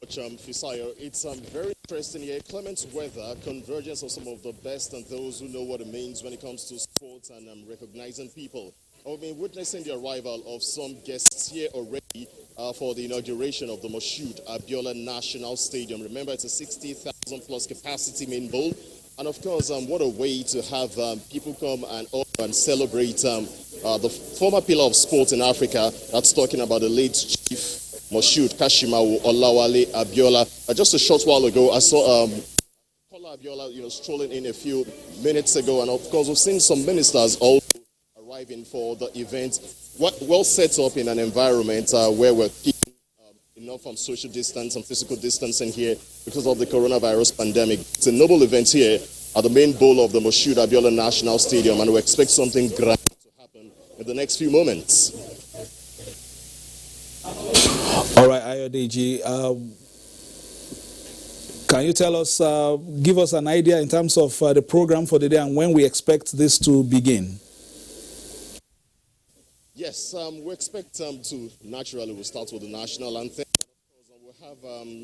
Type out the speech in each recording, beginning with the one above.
Fisayo. It's very interesting here. Clement weather, convergence of some of the best and those who know what it means when it comes to sports and recognizing people. I've been witnessing the arrival of some guests here already for the inauguration of the Moshood Abiola National Stadium. Remember, it's a 60,000 plus capacity main bowl. And of course, what a way to have people come and honor and celebrate the former pillar of sport in Africa. That's talking about the late Chief Moshood Kashimawo Olawale Abiola. Just a short while ago, I saw Kola Abiola, strolling in a few minutes ago, and of course, we've seen some ministers also arriving for the event. Well set up in an environment where we're keeping enough social distance and physical distancing here because of the coronavirus pandemic. It's a noble event here at the main bowl of the Moshood Abiola National Stadium, and we expect something grand to happen in the next few moments. All right, Ayodeji, can you tell us, give us an idea in terms of the program for the day and when we expect this to begin? Yes, we expect we'll start with the national anthem. We'll have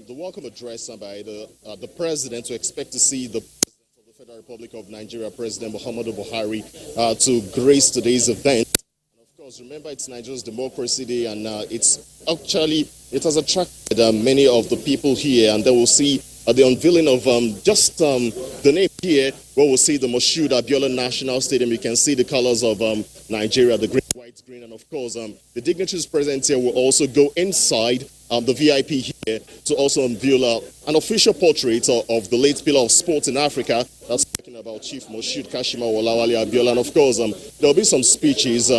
the welcome address by the president. We expect to see the president of the Federal Republic of Nigeria, President Muhammadu Buhari, to grace today's event. Remember, it's Nigeria's Democracy Day, and it has attracted many of the people here, and then we'll see the unveiling of the name here, where we'll see the Moshood Abiola National Stadium. You can see the colors of Nigeria, the green, white, green, and of course, the dignitaries present here will also go inside the VIP here to also unveil an official portrait of the late pillar of sport in Africa. That's talking about Chief Moshood Kashimawo Olawale Abiola, and of course, there'll be some speeches,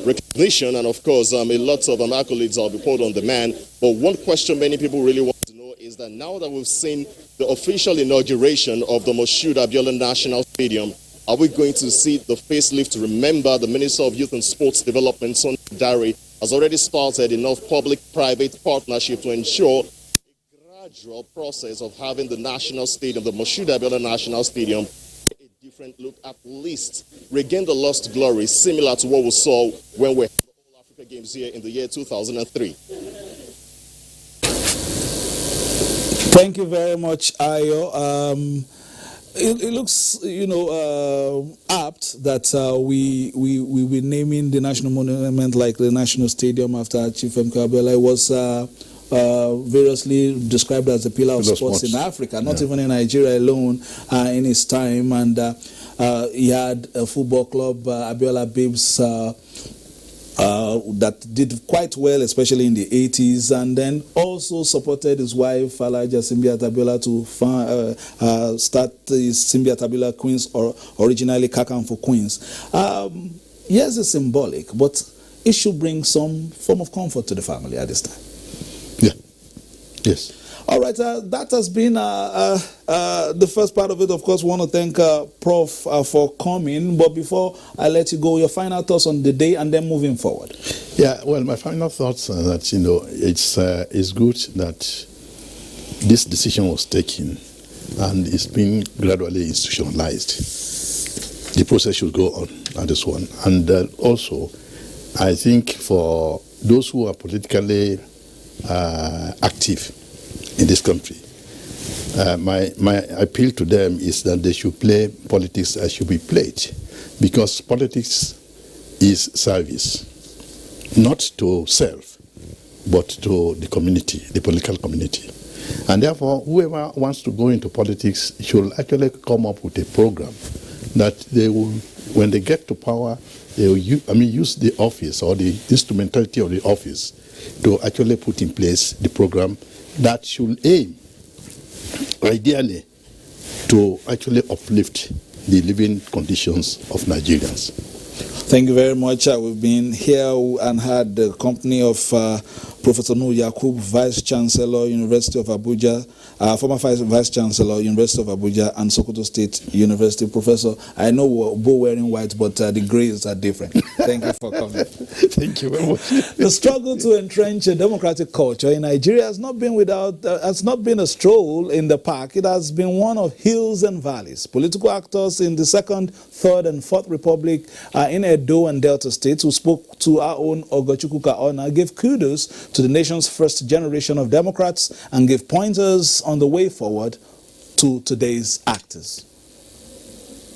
recognition, and of course, a lot of accolades will be poured on the man. But one question many people really want to know is that now that we've seen the official inauguration of the Moshood Abiola National Stadium, are we going to see the facelift? Remember, the Minister of Youth and Sports Development, Son Dare, has already started enough public-private partnership to ensure a gradual process of having the national stadium, the Moshood Abiola National Stadium, a different look, at least regain the lost glory, similar to what we saw when we had the All Africa Games here in the year 2003. Thank you very much, Ayo. It looks, apt that we be naming the national monument like the National Stadium after Chief MK Abiola. It was variously described as the pillar of sports in Africa, not even in Nigeria alone in his time. And he had a football club, Abiola Babes, that did quite well, especially in the 80s, and then also supported his wife, Alaja Simbiat Abiola, to start the Simbiat Abiola Queens, or originally Kakan for Queens. Yes, it's symbolic, but it should bring some form of comfort to the family at this time. Yeah. Yes. All right, that has been the first part of it. Of course, we want to thank Prof for coming. But before I let you go, your final thoughts on the day and then moving forward. Yeah, well, my final thoughts are that, it's good that this decision was taken and it's been gradually institutionalized. The process should go on at this one. And also, I think for those who are politically active in this country, my appeal to them is that they should play politics as should be played, because politics is service, not to self, but to the community, the political community. And therefore, whoever wants to go into politics should actually come up with a program that they will, when they get to power, they will use the office or the instrumentality of the office to actually put in place the program that should aim, ideally, to actually uplift the living conditions of Nigerians. Thank you very much. We've been here and had the company of Professor Nuhu Yakub, Vice Chancellor, University of Abuja, former Vice Chancellor, University of Abuja, and Sokoto State University. Professor, I know we're both wearing white, but the grays are different. Thank you for coming. Thank you very much. The struggle to entrench a democratic culture in Nigeria has not been a stroll in the park. It has been one of hills and valleys. Political actors in the Second, Third, and Fourth Republic in Edo Edo and Delta states, who spoke to our own Ogochukwuka Ona, gave kudos to the nation's first generation of Democrats and gave pointers on the way forward to today's actors.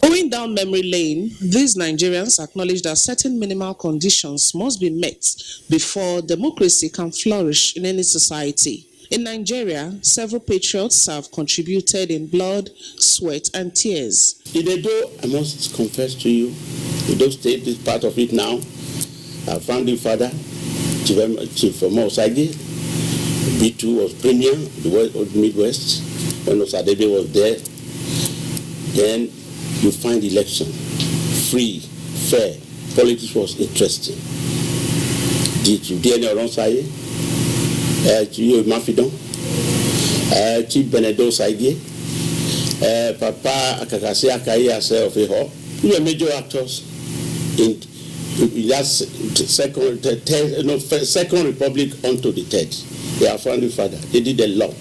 Going down memory lane, these Nigerians acknowledge that certain minimal conditions must be met before democracy can flourish in any society. In Nigeria, several patriots have contributed in blood, sweat, and tears. In Edo, I must confess to you, Edo State is part of it now. Our founding father, Chief Osage, Pt2 was premier, the Midwest, when Osadebe was there. Then you find election, free, fair, politics was interesting. Did you DNA alongside? Chief Mafidon, Chief Benedo Saige, Papa Akakase Akai of Eho. You were major actors in that second republic onto the third. They are founding father. They did a lot.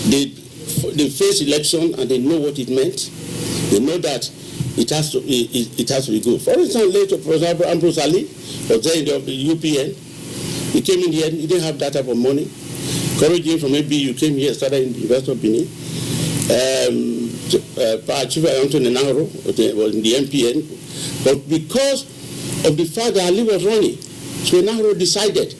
They faced election and they know what it meant. They know that it has to be good. For instance, later Professor Ambrose Ali was there in the UPN. He came in here, he didn't have that type of money. Encouraging from ABU, you came here, started in the University of Benin. Chief Anthony Nahoro was in the MPN. But because of the fact that Ali was running, so Nahoro decided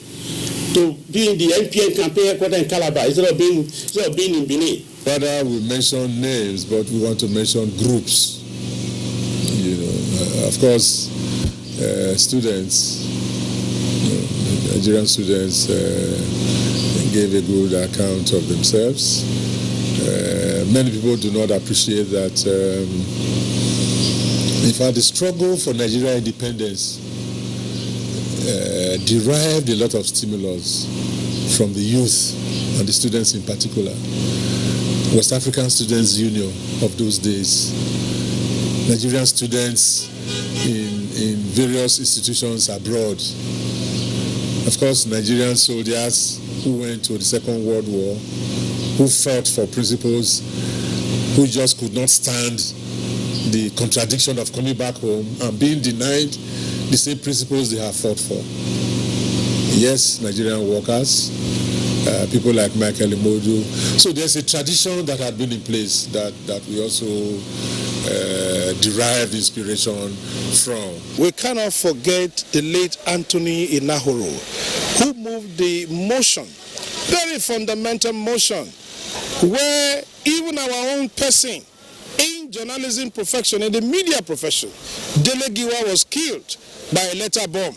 to be in the MPN campaign headquarters in Calabar instead of being in Benin. Father, we mention names, but we want to mention groups. You know, of course, students. Nigerian students gave a good account of themselves. Many people do not appreciate that. In fact, the struggle for Nigerian independence derived a lot of stimulus from the youth and the students in particular. West African Students Union of those days, Nigerian students in various institutions abroad. Of course, Nigerian soldiers who went to the Second World War, who fought for principles, who just could not stand the contradiction of coming back home and being denied the same principles they have fought for. Yes, Nigerian workers, people like Michael Imodu. So there's a tradition that had been in place that we also derived inspiration from. We cannot forget the late Anthony Inahoro, who moved the motion, very fundamental motion, where even our own person in journalism profession, in the media profession, Dele Giwa was killed by a letter bomb.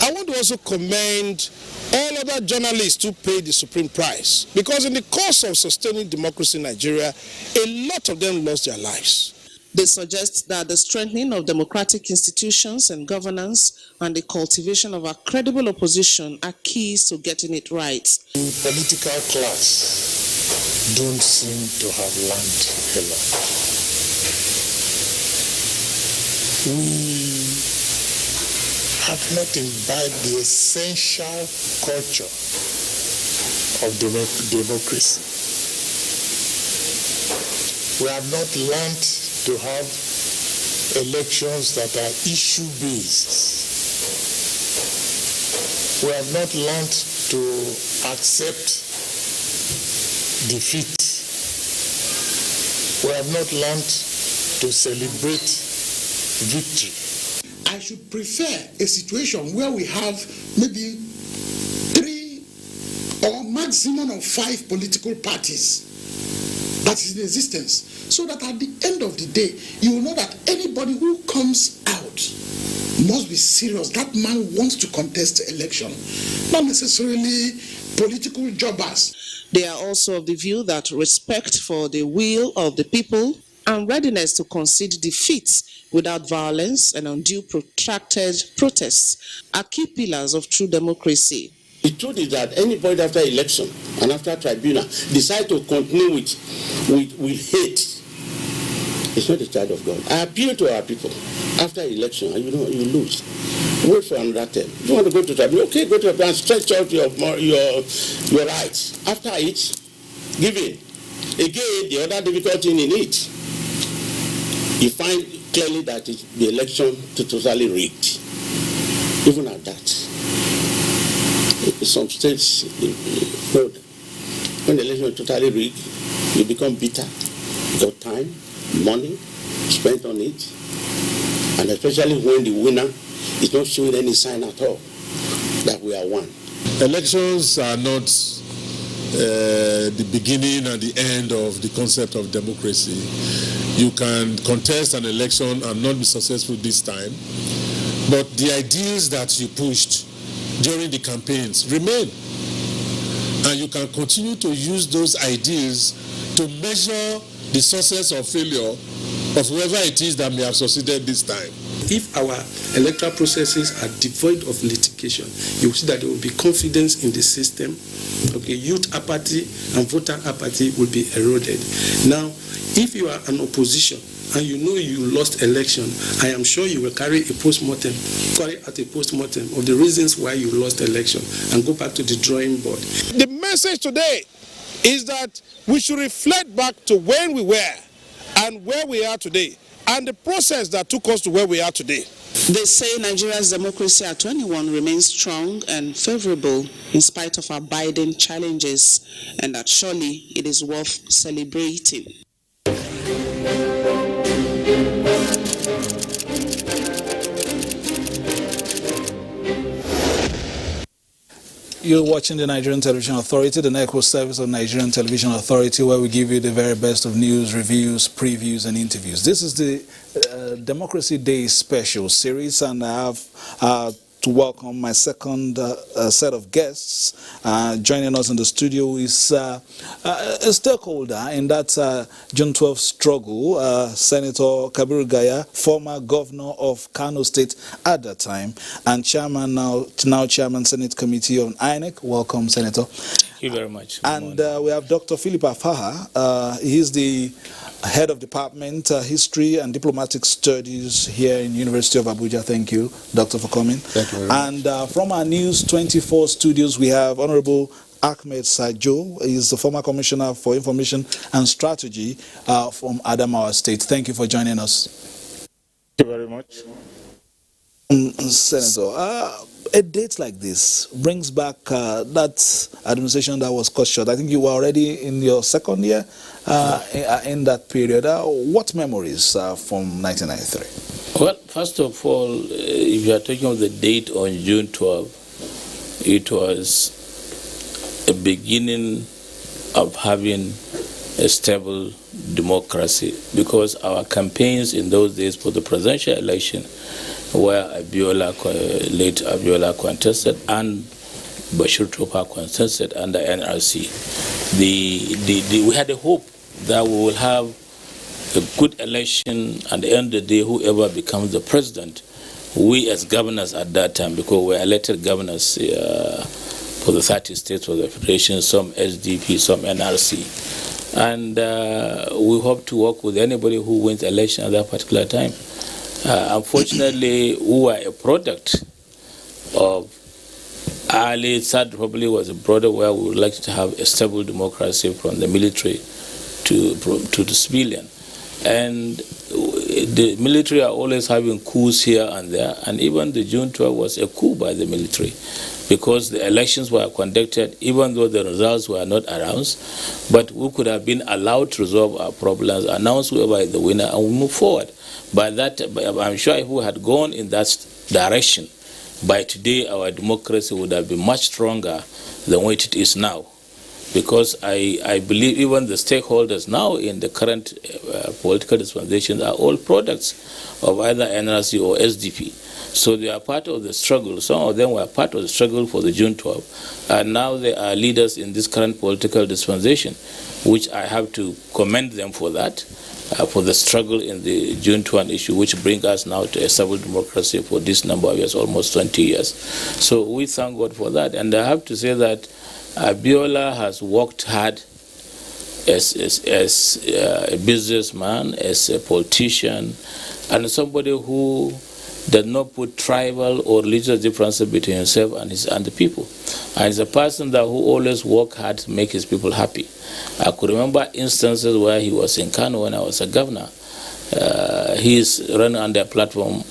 I want to also commend all other journalists who paid the supreme price, because in the course of sustaining democracy in Nigeria, a lot of them lost their lives. They suggest that the strengthening of democratic institutions and governance and the cultivation of a credible opposition are keys to getting it right. The political class don't seem to have learned a lot. We have not imbibed the essential culture of democracy. We have not learned to have elections that are issue-based. We have not learned to accept defeat. We have not learned to celebrate victory. I should prefer a situation where we have maybe 3 or maximum of 5 political parties that is in existence, so that at the end of the day, you will know that anybody who comes out must be serious. That man wants to contest the election, not necessarily political jobbers. They are also of the view that respect for the will of the people and readiness to concede defeat without violence and undue protracted protests are key pillars of true democracy. The truth is that anybody after election and after tribunal decide to continue with hate, it's not a child of God. I appeal to our people. After election, you lose. Wait for another term. If you want to go to tribunal, okay, go to tribunal and stretch out your rights. After it, give in. Again, the other difficult thing in it, you find clearly that the election is totally rigged. Even at that, some states know that when the election is totally rigged, you become bitter. You got time, money spent on it, and especially when the winner is not showing any sign at all that we are won. Elections are not the beginning and the end of the concept of democracy. You can contest an election and not be successful this time, but the ideals that you pushed during the campaigns remain. And you can continue to use those ideals to measure the success or failure of whoever it is that may have succeeded this time. If our electoral processes are devoid of litigation, you will see that there will be confidence in the system. Okay, youth apathy and voter apathy will be eroded. Now, if you are an opposition and you know you lost election, I am sure you will carry out a postmortem of the reasons why you lost election and go back to the drawing board. The message today is that we should reflect back to when we were and where we are today, and the process that took us to where we are today. They say Nigeria's democracy at 21 remains strong and favorable in spite of abiding challenges, and that surely it is worth celebrating. You're watching the Nigerian Television Authority, the network service of Nigerian Television Authority, where we give you the very best of news, reviews, previews, and interviews. This is the Democracy Day special series, and I have to welcome my second set of guests. Joining us in the studio is a stakeholder in that June 12 struggle, Senator Kabiru Gaya, former governor of Kano State at that time, and chairman now chairman Senate Committee on INEC. Welcome, Senator. Thank you very much. And we have Dr. Philip Afaha. He's the head of Department History and Diplomatic Studies here in University of Abuja. Thank you, Doctor, for coming. Thank you very much. And from our News 24 studios, we have Honorable Ahmed Sajo. He's the former Commissioner for Information and Strategy from Adamawa State. Thank you for joining us. Thank you very much. Senator, a date like this brings back that administration that was cut short. I think you were already in your second year in that period. What memories from 1993? Well, first of all, if you are talking of the date on June 12, it was a beginning of having a stable democracy, because our campaigns in those days for the presidential election, where late Abiola contested and Bashir Topa contested under NRC, we had a hope that we will have a good election, and at the end of the day, whoever becomes the president, we as governors at that time, because we elected governors for the 30 states of the Federation, some SDP, some NRC, and we hope to work with anybody who wins election at that particular time. Unfortunately, we were a product of early Third Republic was a product where we would like to have a stable democracy from the military to the civilian. And the military are always having coups here and there, and even the June 12 was a coup by the military, because the elections were conducted even though the results were not announced, but we could have been allowed to resolve our problems, announce whoever is the winner, and we move forward. By that, I'm sure if we had gone in that direction, by today our democracy would have been much stronger than what it is now. Because I believe even the stakeholders now in the current political dispensation are all products of either NRC or SDP. So they are part of the struggle. Some of them were part of the struggle for the June 12. And now they are leaders in this current political dispensation, which I have to commend them for that. For the struggle in the June 12 issue, which brings us now to a stable democracy for this number of years, almost 20 years. So we thank God for that. And I have to say that Abiola has worked hard as a businessman, as a politician, and somebody who does not put tribal or religious differences between himself and the people. And he's a person who always works hard to make his people happy. I could remember instances where he was in Kano when I was a governor, He was running under a platform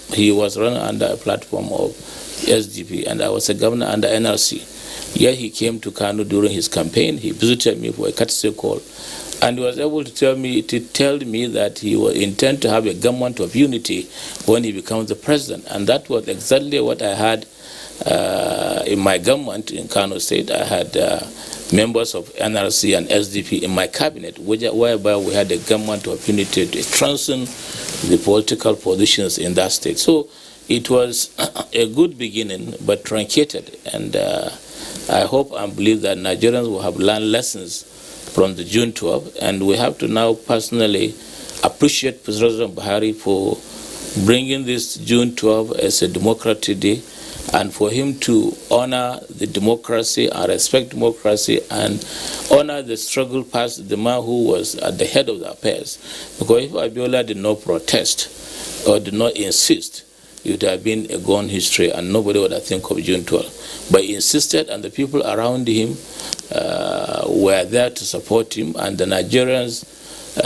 of SDP, and I was a governor under NRC. Here he came to Kano during his campaign. He visited me for a courtesy call, and he was able to tell me that he will intend to have a government of unity when he becomes the president, and that was exactly what I had in my government in Kano State. I had members of NRC and SDP in my cabinet, whereby we had a government of unity to transcend the political positions in that state. So it was a good beginning, but truncated, and I hope and believe that Nigerians will have learned lessons from the June 12, and we have to now personally appreciate President Buhari for bringing this June 12 as a democratic day, and for him to honor the democracy and respect democracy and honor the struggle past the man who was at the head of the affairs. Because if Abiola did not protest or did not insist, it would have been a gone history and nobody would have think of June 12. But he insisted, and the people around him were there to support him, and the Nigerians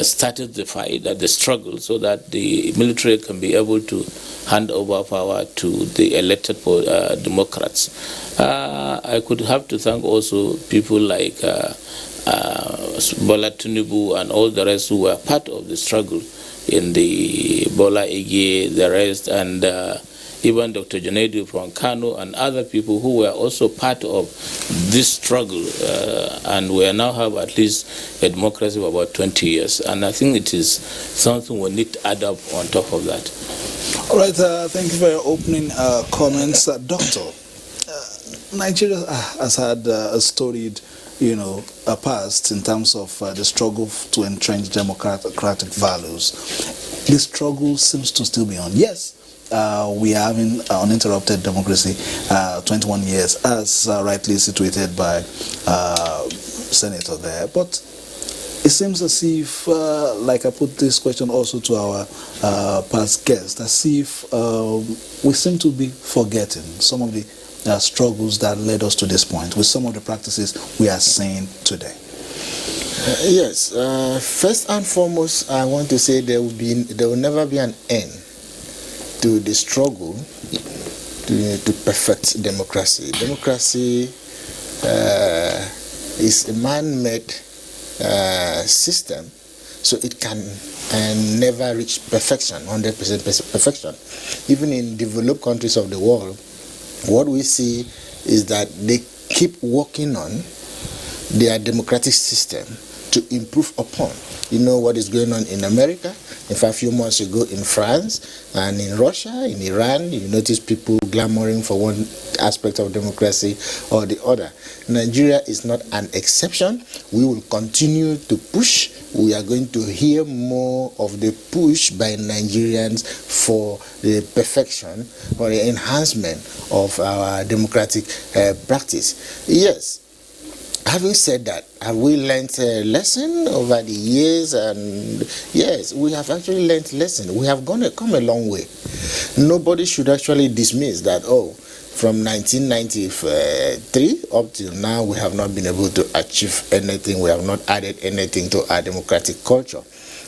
started the fight, the struggle, so that the military can be able to hand over power to the elected Democrats. I could have to thank also people like Bola Tinubu and all the rest who were part of the struggle in the Bola Ige, the rest, and even Dr. Janedi from Kano and other people who were also part of this struggle, and we now have at least a democracy of about 20 years. And I think it is something we need to add up on top of that. All right, thank you for your opening comments. Doctor, Nigeria has had a storied, a past in terms of the struggle to entrench democratic values. This struggle seems to still be on. Yes, we are having uninterrupted democracy, 21 years, as rightly situated by Senator there. But it seems as if, like I put this question also to our past guest, as if we seem to be forgetting some of the struggles that led us to this point with some of the practices we are seeing today. Yes. First and foremost, I want to say there will never be an end to the struggle to perfect democracy. Democracy is a man-made system, so it can never reach perfection, 100% perfection. Even in developed countries of the world, what we see is that they keep working on their democratic system to improve upon. You know what is going on in America. In fact, a few months ago in France and in Russia, in Iran, you notice people clamoring for one aspect of democracy or the other. Nigeria is not an exception. We will continue to push. We are going to hear more of the push by Nigerians for the perfection or the enhancement of our democratic practice. Yes. Having said that, have we learned a lesson over the years? And yes, we have actually learned a lesson. We have come a long way. Nobody should actually dismiss that, from 1993 up till now, we have not been able to achieve anything. We have not added anything to our democratic culture.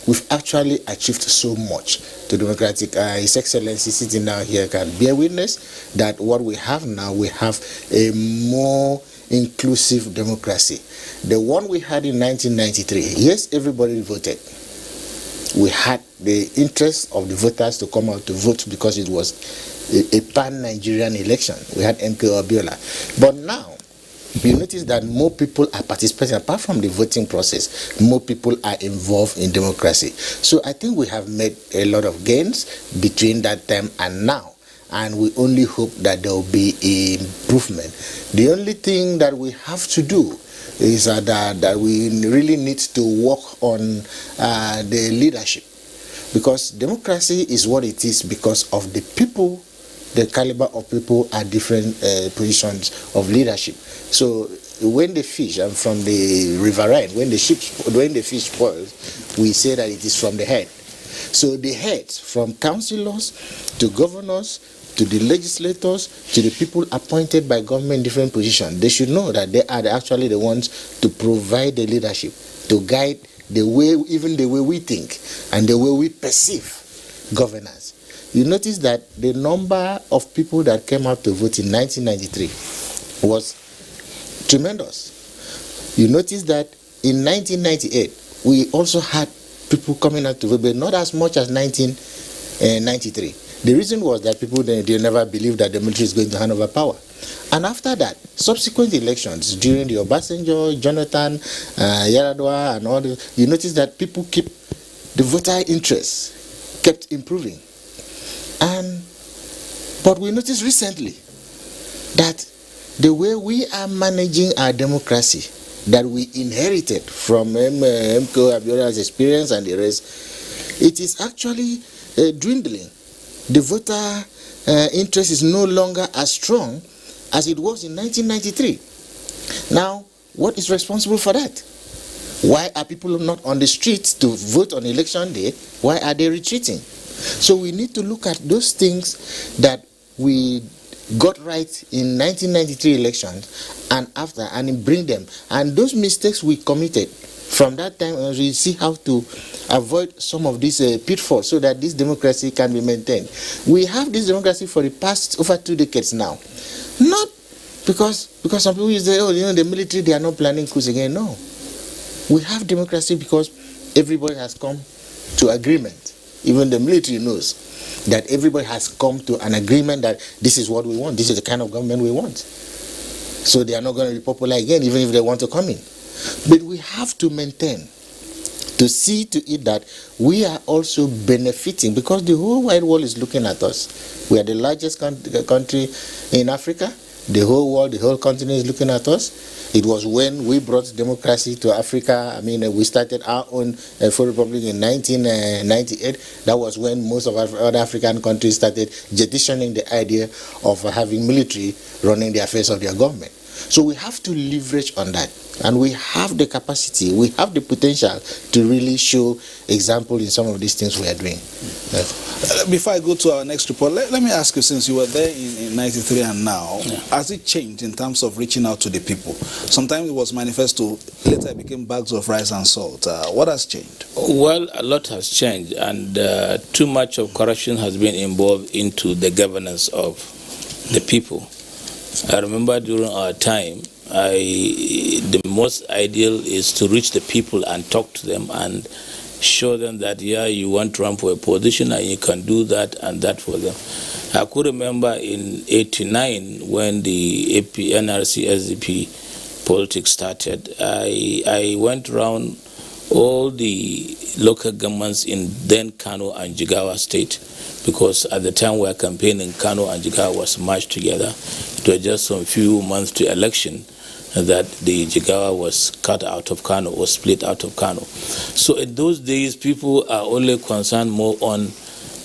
We've actually achieved so much to democratic. His Excellency sitting down here can bear witness that what we have now, we have a more inclusive democracy. The one we had in 1993, yes, everybody voted. We had the interest of the voters to come out to vote because it was a pan-Nigerian election. We had MK Abiola. But now, you notice that more people are participating. Apart from the voting process, more people are involved in democracy. So I think we have made a lot of gains between that time and now. And we only hope that there will be improvement. The only thing that we have to do is that we really need to work on the leadership. Because democracy is what it is because of the people, the caliber of people at different positions of leadership. So when the fish, I'm from the riverine, when the fish spoils, we say that it is from the head. So the heads, from councillors to governors, to the legislators, to the people appointed by government in different positions, they should know that they are actually the ones to provide the leadership, to guide even the way we think and the way we perceive governance. You notice that the number of people that came out to vote in 1993 was tremendous. You notice that in 1998, we also had people coming out to vote, but not as much as 1993. The reason was that people they never believed that the military is going to hand over power. And after that, subsequent elections, during the Obasanjo, Jonathan, Yaradua, and all this, you notice that people the voter interest kept improving. But we noticed recently that the way we are managing our democracy that we inherited from MKO Abiola's experience and the rest, it is actually dwindling. The voter interest is no longer as strong as it was in 1993. Now, what is responsible for that? Why are people not on the streets to vote on election day? Why are they retreating? So we need to look at those things that we got right in 1993 elections and after, and bring them. And those mistakes we committed from that time, we see how to avoid some of these pitfalls so that this democracy can be maintained. We have this democracy for the past over 2 decades now. Not because some people say, oh, the military, they are not planning coups again. No. We have democracy because everybody has come to agreement. Even the military knows that everybody has come to an agreement that this is what we want. This is the kind of government we want. So they are not going to be popular again, even if they want to come in. But we have to maintain, to see to it that we are also benefiting, because the whole wide world is looking at us. We are the largest country in Africa. The whole world, the whole continent is looking at us. It was when we brought democracy to Africa. I mean, we started our own full republic in 1998. That was when most of other African countries started jettisoning the idea of having military running the affairs of their government. So we have to leverage on that. And we have the capacity, we have the potential to really show example in some of these things we are doing. Before I go to our next report, let me ask you, since you were there in 93 and now, has it changed in terms of reaching out to the people? Sometimes it was manifesto, later it became bags of rice and salt. What has changed? Well, a lot has changed, and too much of corruption has been involved into the governance of the people. I remember during our time, the most ideal is to reach the people and talk to them and show them that, yeah, you want to run for a position and you can do that and that for them. I could remember in '89 when the NRC SDP politics started, I went around all the local governments in then Kano and Jigawa state, because at the time we were campaigning, Kano and Jigawa was merged together. It was just some few months to election that the Jigawa was cut out of Kano or split out of Kano. So in those days, people are only concerned more on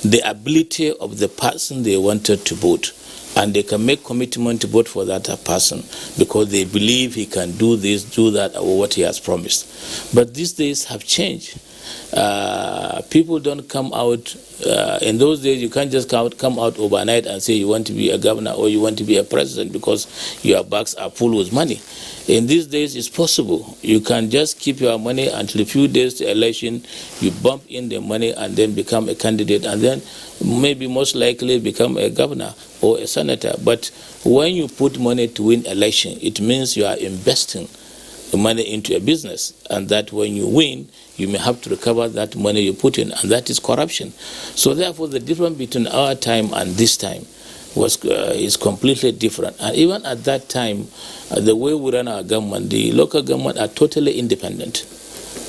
the ability of the person they wanted to vote. And they can make commitment to vote for that person because they believe he can do this, do that, or what he has promised. But these days have changed. People don't come out. In those days, you can't just come out overnight and say you want to be a governor or you want to be a president because your bags are full with money. In these days, it's possible. You can just keep your money until a few days to election, you bump in the money and then become a candidate, and then maybe most likely become a governor or a senator. But when you put money to win election, it means you are investing the money into a business, and that when you win, you may have to recover that money you put in, and that is corruption. So therefore, the difference between our time and this time is completely different. And even at that time, the way we run our government, the local government are totally independent.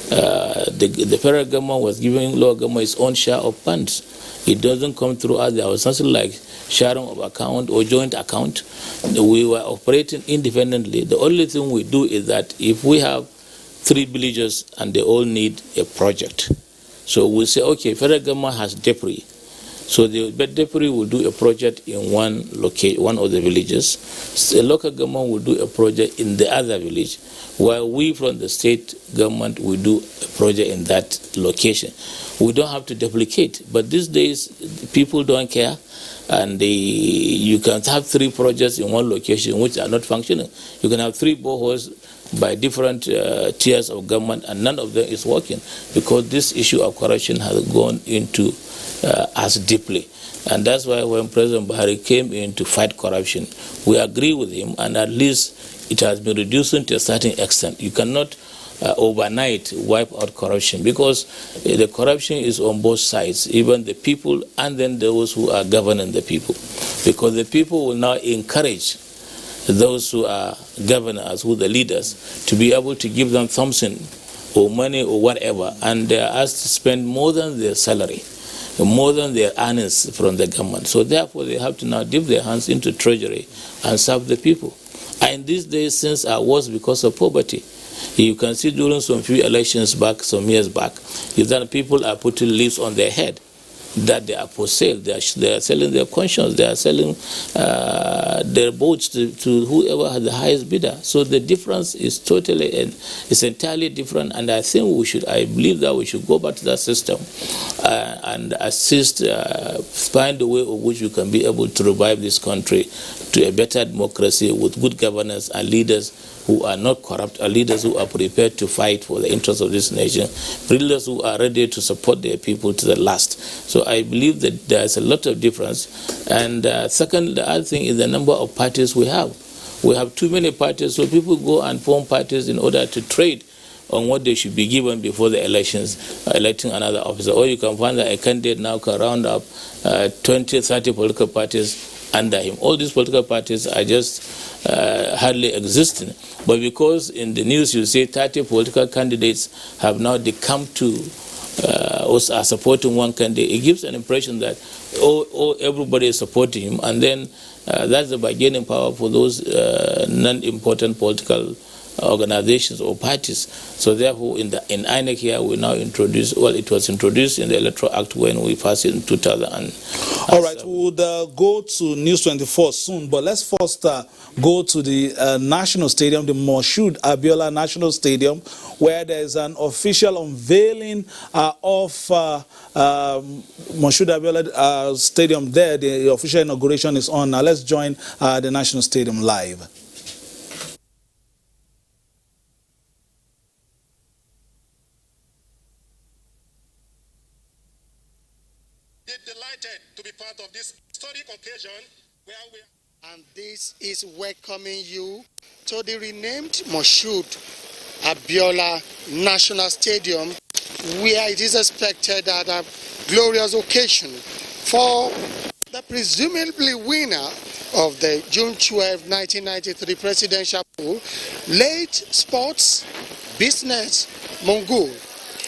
The federal government was giving local government its own share of funds. It doesn't come through us. There was something like sharing of account or joint account. We were operating independently. The only thing we do is that if we have 3 villages and they all need a project, so we say, okay, federal government has debris. So the debris will do a project in one of the villages. The local government will do a project in the other village, while we from the state government will do a project in that location. We don't have to duplicate. But these days, people don't care, and you can have 3 projects in one location which are not functioning. You can have 3 boreholes by different tiers of government, and none of them is working because this issue of corruption has gone into us deeply. And that's why when President Buhari came in to fight corruption, we agree with him, and at least it has been reducing to a certain extent. You cannot overnight wipe out corruption because the corruption is on both sides, even the people and then those who are governing the people. Because the people will now encourage those who are governors, who are the leaders, to be able to give them something or money or whatever, and they are asked to spend more than their salary, more than their earnings from the government. So therefore they have to now dip their hands into treasury and serve the people. And these days things are worse because of poverty. You can see during some few elections back, some years back, is that people are putting leaves on their head that they are for sale. They are selling their conscience. They are selling their votes to whoever has the highest bidder. So the difference is totally and it's entirely different. And I think I believe that we should go back to that system and assist, find a way of which we can be able to revive this country to a better democracy with good governance and leaders who are not corrupt, are leaders who are prepared to fight for the interests of this nation, leaders who are ready to support their people to the last. So I believe that there's a lot of difference. And second, the other thing is the number of parties we have. We have too many parties, so people go and form parties in order to trade on what they should be given before the elections, electing another officer. Or you can find that a candidate now can round up 20, 30 political parties under him. All these political parties are just hardly existing. But because in the news you say 30 political candidates have now decamped to are supporting one candidate, it gives an impression that everybody is supporting him, and then that's the bargaining power for those non-important political organizations or parties. So therefore, in INEC here, we now introduce, well, it was introduced in the Electoral Act when we passed it in 2000. All right, we'll go to News 24 soon, but let's first go to the National Stadium, the Moshood Abiola National Stadium, where there's an official unveiling of Moshood Abiola Stadium there. The official inauguration is on. Now let's join the National Stadium live. Delighted to be part of this historic occasion and this is welcoming you to the renamed Moshood Abiola National Stadium, where it is expected that a glorious occasion for the presumably winner of the June 12, 1993 presidential poll, late sports, business, mogul,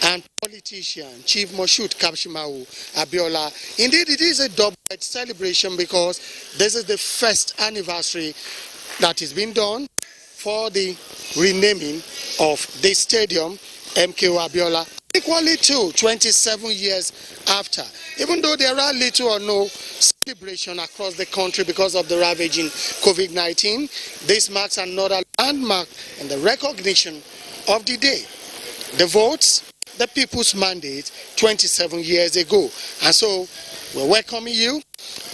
and politician Chief Moshood Kabshimawu Abiola. Indeed, it is a double celebration because this is the first anniversary that is being done for the renaming of this stadium, MKO Abiola. Equally too, 27 years after, even though there are little or no celebration across the country because of the ravaging COVID-19, this marks another landmark in the recognition of the day. The votes, the people's mandate 27 years ago. And so we're welcoming you.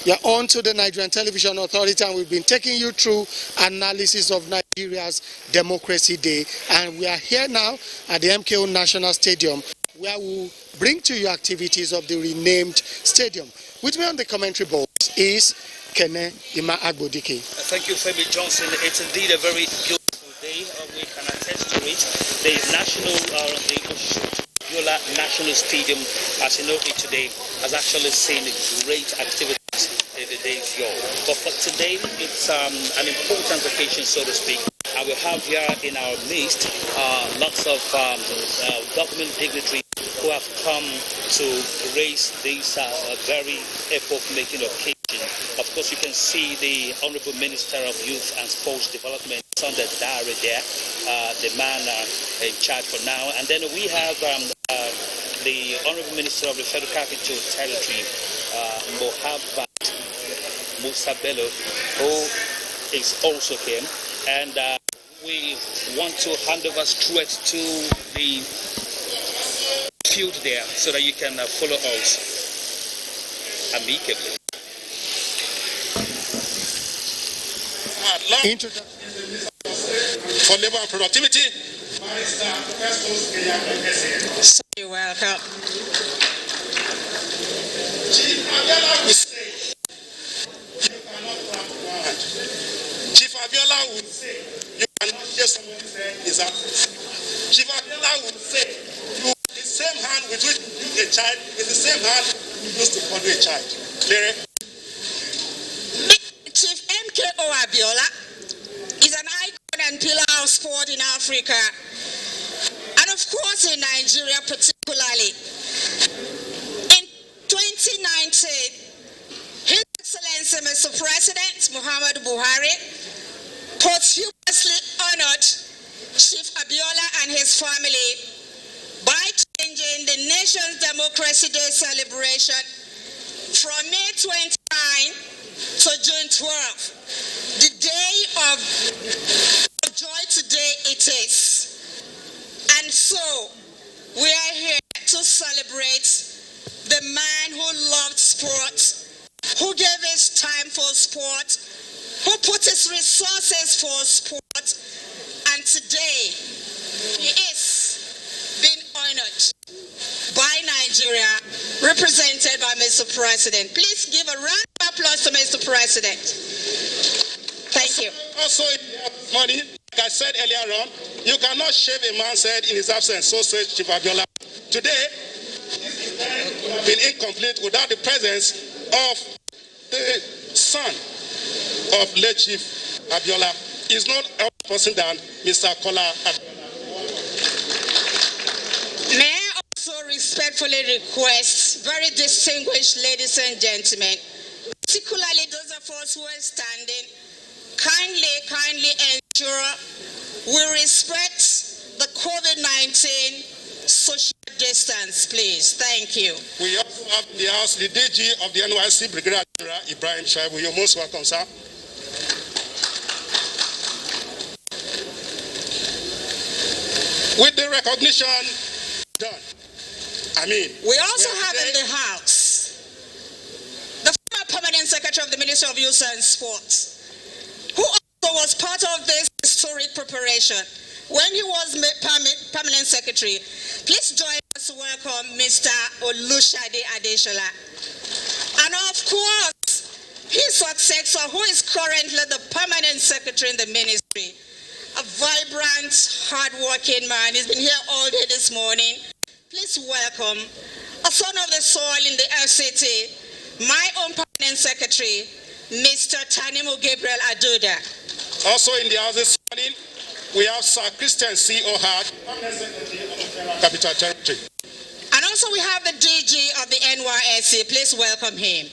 You're on to the Nigerian Television Authority, and we've been taking you through analysis of Nigeria's Democracy Day. And we are here now at the MKO National Stadium, where we'll bring to you activities of the renamed stadium. With me on the commentary box is Kene Ima Agbodike. Thank you, Femi Johnson. It's indeed a very beautiful day. We can attest to it. The Abiola National Stadium, as you know it today, has actually seen great activities in the days ago. But for today, it's an important occasion, so to speak. And we have here in our midst lots of government dignitaries who have come to raise this very epoch-making occasion. Of course, you can see the Honorable Minister of Youth and Sports Development, Sunday Diary there, the man in charge for now. And then we have the Honorable Minister of the Federal Capital Territory, Mohamed Musa Bello, who is also here. And we want to hand over straight to the field there so that you can follow us amicably. for Labor and Productivity. You're welcome. Chief Abiola would say, you cannot hear someone's head is up. Chief Abiola would say, the same hand with which you use a child is the same hand you use to fondle a child. Clear? Chief MKO Abiola is an icon and pillar of sport in Africa, and of course in Nigeria particularly. In 2019, His Excellency Mr. President Muhammadu Buhari posthumously honored Chief Abiola and his family by changing the nation's Democracy Day celebration from May 29 to June 12. The day of joy today it is. And so we are here to celebrate the man who loved sport, who gave his time for sport, who put his resources for sport, and today he is being honored by Nigeria, represented by Mr. President. Please give a round of applause to Mr. President. Thank you. Also, money, like I said earlier on, you cannot shave a man's head in his absence, so says Chief Abiola. Today, this would have been incomplete without the presence of the son of late Chief Abiola. He's not a person than Mr. Kola Abiola. May I also respectfully request, very distinguished ladies and gentlemen, particularly those of us who are standing, kindly ensure we respect the COVID-19 social distance, please. Thank you. We also have in the house the DG of the NYC, Brigadier General Ibrahim Shaibu. You're most welcome, sir. With the recognition done, we also have in the house the former permanent secretary of the Ministry of Youth and Sports, who also was part of this historic preparation when he was permanent secretary. Please join us to welcome Mr. Olushade Adeshola. And of course, his successor, who is currently the permanent secretary in the ministry, a vibrant, hard-working man. He's been here all day this morning. Please welcome a son of the soil in the FCT, my own permanent secretary, Mr. Tanimu Gabriel Aduda. Also in the house this morning, we have Sir Christian C. Ohad, Capital Territory. And also we have the DG of the NYSC. Please welcome him.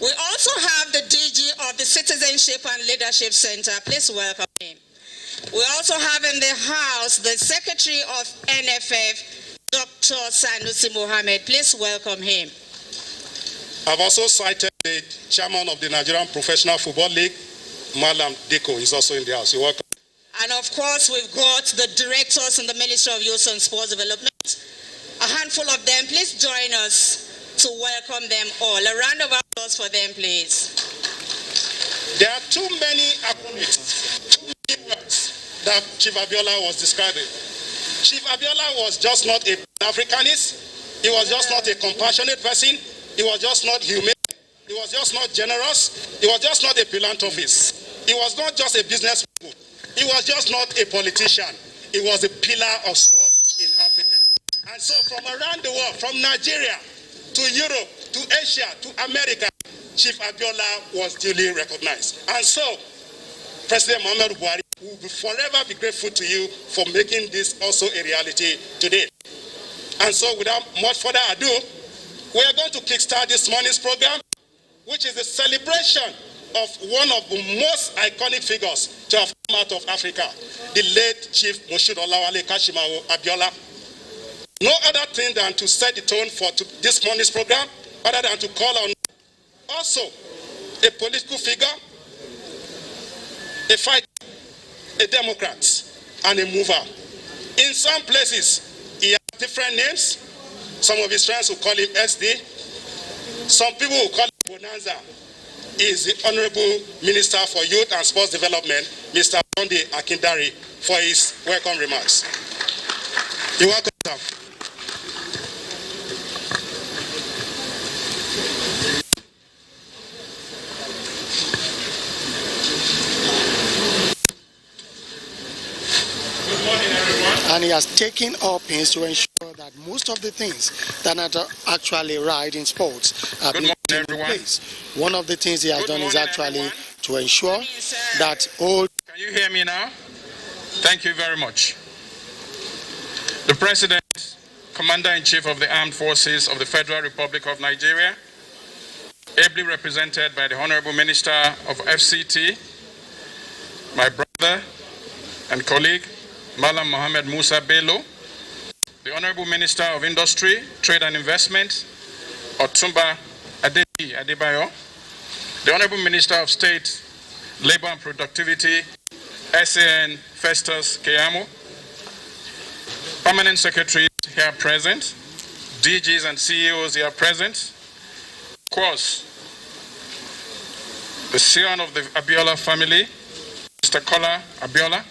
We also have the DG of the Citizenship and Leadership Center. Please welcome him. We also have in the house the Secretary of NFF, Dr. Sanusi Mohammed. Please welcome him. I've also cited the chairman of the Nigerian Professional Football League, Malam Deko. He's also in the house. You're welcome. And of course, we've got the directors in the Ministry of Youth and Sports Development. A handful of them. Please join us to welcome them all. A round of applause for them, please. There are too many acronyms, too many words that Chief Abiola was describing. Chief Abiola was just not a Pan-Africanist. He was just not a compassionate person. He was just not humane. He was just not generous. He was just not a philanthropist. He was not just a businessman. He was just not a politician. He was a pillar of sport in Africa. And so from around the world, from Nigeria to Europe, to Asia, to America, Chief Abiola was duly recognized. And so President Muhammadu Buhari will forever be grateful to you for making this also a reality today. And so without much further ado, we are going to kickstart this morning's program, which is a celebration of one of the most iconic figures to have come out of Africa, the late Chief Moshood Olawale Kashimawo Abiola. No other thing than to set the tone for this morning's program, other than to call on also a political figure, a fighter, a Democrat, and a mover. In some places, he has different names. Some of his friends will call him SD. Some people will call him Bonanza. is the Honorable Minister for Youth and Sports Development, Mr. Sunday Akindari, for his welcome remarks. You're welcome, sir. And he has taken all pains to ensure that most of the things that are actually right in sports are being put in place. One of the things he has done is actually to ensure that all... Can you hear me now? Thank you very much. The President, Commander-in-Chief of the Armed Forces of the Federal Republic of Nigeria, ably represented by the Honorable Minister of FCT, my brother and colleague, Malam Mohammed Musa Bello, the Honorable Minister of Industry, Trade and Investment, Otumba Adebayo, the Honorable Minister of State, Labor and Productivity, SAN Festus Keyamo, Permanent Secretaries here present, DGs and CEOs here present, of course, the scion of the Abiola family, Mr. Kola Abiola,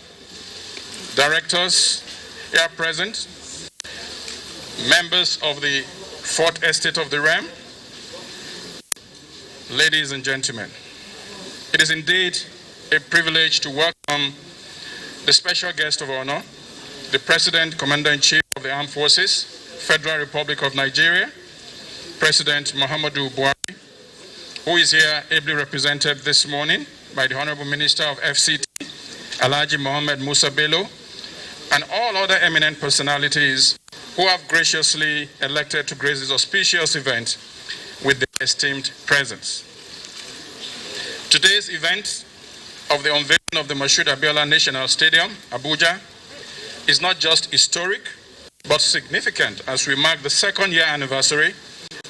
directors here present, members of the Fourth Estate of the Realm, ladies and gentlemen. It is indeed a privilege to welcome the special guest of honor, the President, Commander-in-Chief of the Armed Forces, Federal Republic of Nigeria, President Muhammadu Buhari, who is here ably represented this morning by the Honorable Minister of FCT, Alhaji Mohammed Musa Bello, and all other eminent personalities who have graciously elected to grace this auspicious event with their esteemed presence. Today's event of the unveiling of the Moshood Abiola National Stadium, Abuja, is not just historic, but significant as we mark the second-year anniversary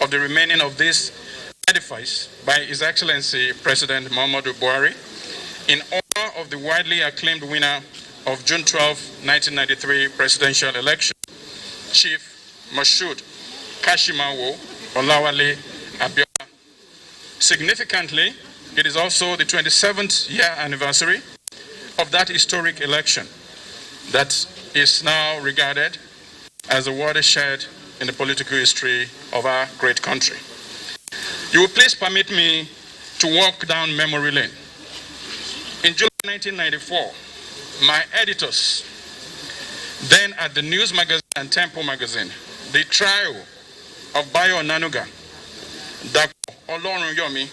of the remaining of this edifice by His Excellency President Muhammadu Buhari in honor of the widely acclaimed winner of June 12, 1993 presidential election, Chief Moshood Kashimawo Olawale Abiola. Significantly, it is also the 27th year anniversary of that historic election that is now regarded as a watershed in the political history of our great country. You will please permit me to walk down memory lane. In July 1994, my editors, then at the News Magazine and Tempo Magazine, the trio of Bayo Nanuga, Dapo Olorun Yomi,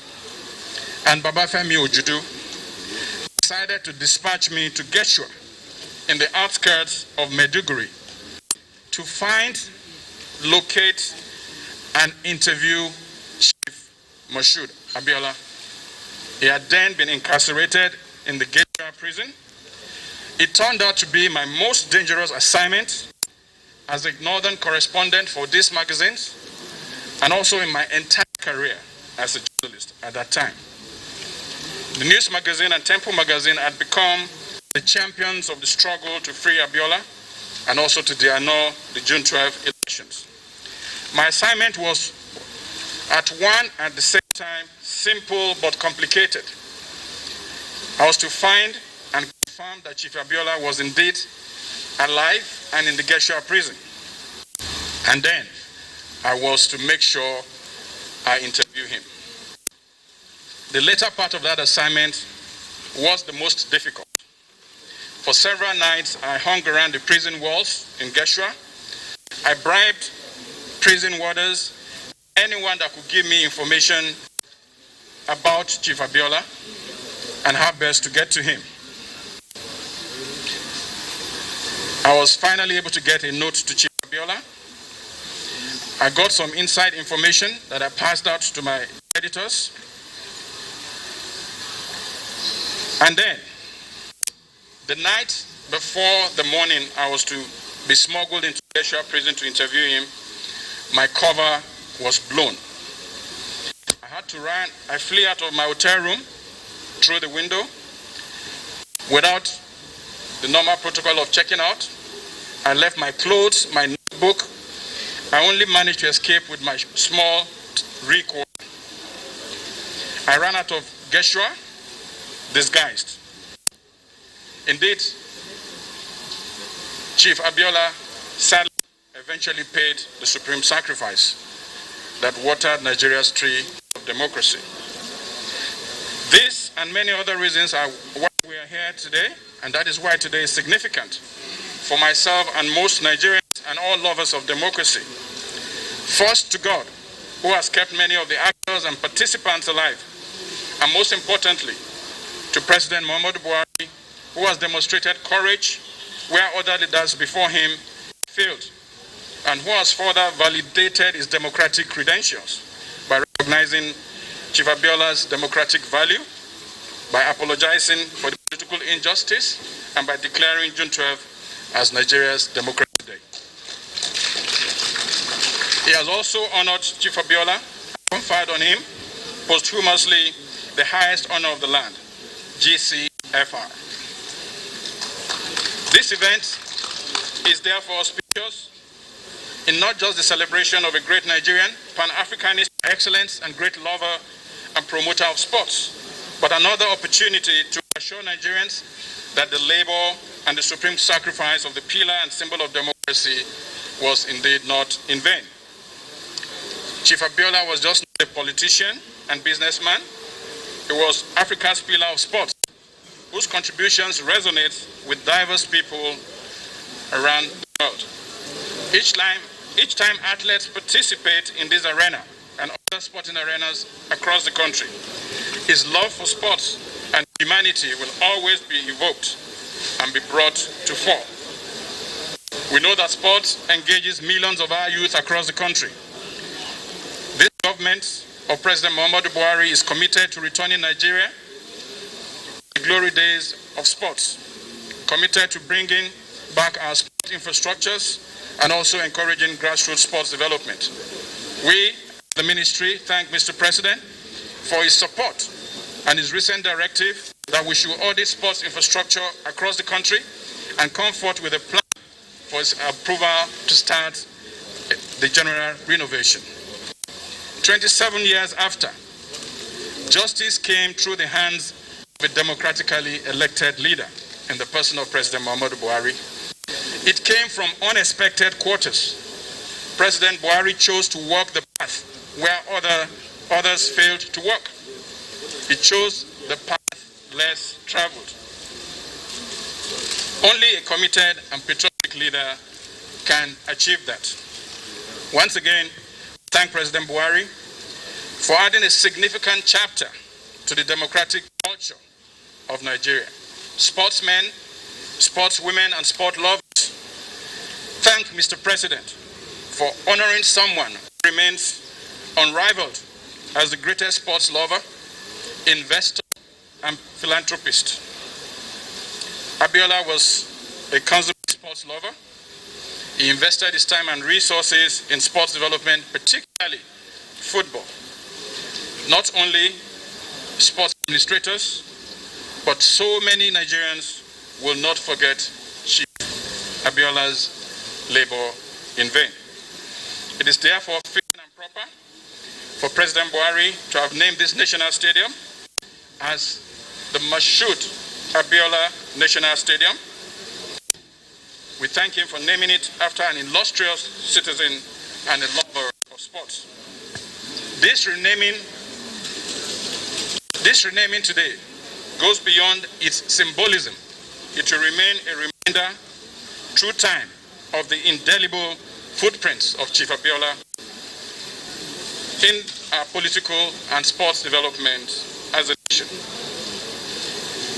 and Babafemi Ojudu, decided to dispatch me to Geshua in the outskirts of Maiduguri to find, locate, and interview Chief Moshood Abiola. He had then been incarcerated in the Geshua prison. It turned out to be my most dangerous assignment as a northern correspondent for these magazines and also in my entire career as a journalist at that time. The News Magazine and Tempo Magazine had become the champions of the struggle to free Abiola and also to annul the June 12 elections. My assignment was at the same time simple but complicated. I was to find and confirm that Chief Abiola was indeed alive and in the Geshua prison. And then I was to make sure I interview him. The later part of that assignment was the most difficult. For several nights, I hung around the prison walls in Geshua. I bribed prison warders, anyone that could give me information about Chief Abiola and how best to get to him. I was finally able to get a note to Chief Abiola. I got some inside information that I passed out to my editors. And then, the night before the morning I was to be smuggled into Geshua prison to interview him, my cover was blown. I had to run. I flew out of my hotel room through the window without the normal protocol of checking out. I left my clothes, my notebook. I only managed to escape with my small recorder. I ran out of Geshua disguised. Indeed, Chief Abiola sadly eventually paid the supreme sacrifice that watered Nigeria's tree of democracy. This and many other reasons are why we are here today, and that is why today is significant for myself and most Nigerians and all lovers of democracy. First, to God, who has kept many of the actors and participants alive, and most importantly, to President Muhammadu Buhari, who has demonstrated courage where other leaders before him failed, and who has further validated his democratic credentials by recognizing Chief Abiola's democratic value, by apologizing for the political injustice, and by declaring June 12 as Nigeria's Democratic Day. He has also honored Chief Abiola and conferred on him posthumously the highest honor of the land, GCFR. This event is therefore auspicious in not just the celebration of a great Nigerian, Pan-Africanist excellence and great lover and promoter of sports, but another opportunity to assure Nigerians that the labor and the supreme sacrifice of the pillar and symbol of democracy was indeed not in vain. Chief Abiola was just not a politician and businessman. He was Africa's pillar of sports, whose contributions resonate with diverse people around the world. Each time athletes participate in this arena and other sporting arenas across the country, his love for sports and humanity will always be evoked and be brought to fore. We know that sports engages millions of our youth across the country. This government of President Muhammadu Buhari is committed to returning Nigeria to the glory days of sports, committed to bringing back our sport infrastructures and also encouraging grassroots sports development. We, the ministry, thank Mr. President for his support and his recent directive that we should audit sports infrastructure across the country and come forth with a plan for its approval to start the general renovation. 27 years after, justice came through the hands of a democratically elected leader in the person of President Muhammadu Buhari. It came from unexpected quarters. President Buhari chose to walk the path where others failed to walk. He chose the path less traveled. Only a committed and patriotic leader can achieve that. Once again, thank President Buhari for adding a significant chapter to the democratic culture of Nigeria. Sportsmen, sportswomen, and sport lovers, thank Mr. President for honoring someone who remains unrivaled as the greatest sports lover, investor, and philanthropist. Abiola was a consummate sports lover. He invested his time and resources in sports development, particularly football. Not only sports administrators, but so many Nigerians will not forget Chief Abiola's labor in vain. It is therefore fitting and proper for President Buhari to have named this national stadium as the Mashood Abiola National Stadium. We thank him for naming it after an illustrious citizen and a lover of sports. This renaming today goes beyond its symbolism. It will remain a reminder through time of the indelible footprints of Chief Abiola in our political and sports development as a nation.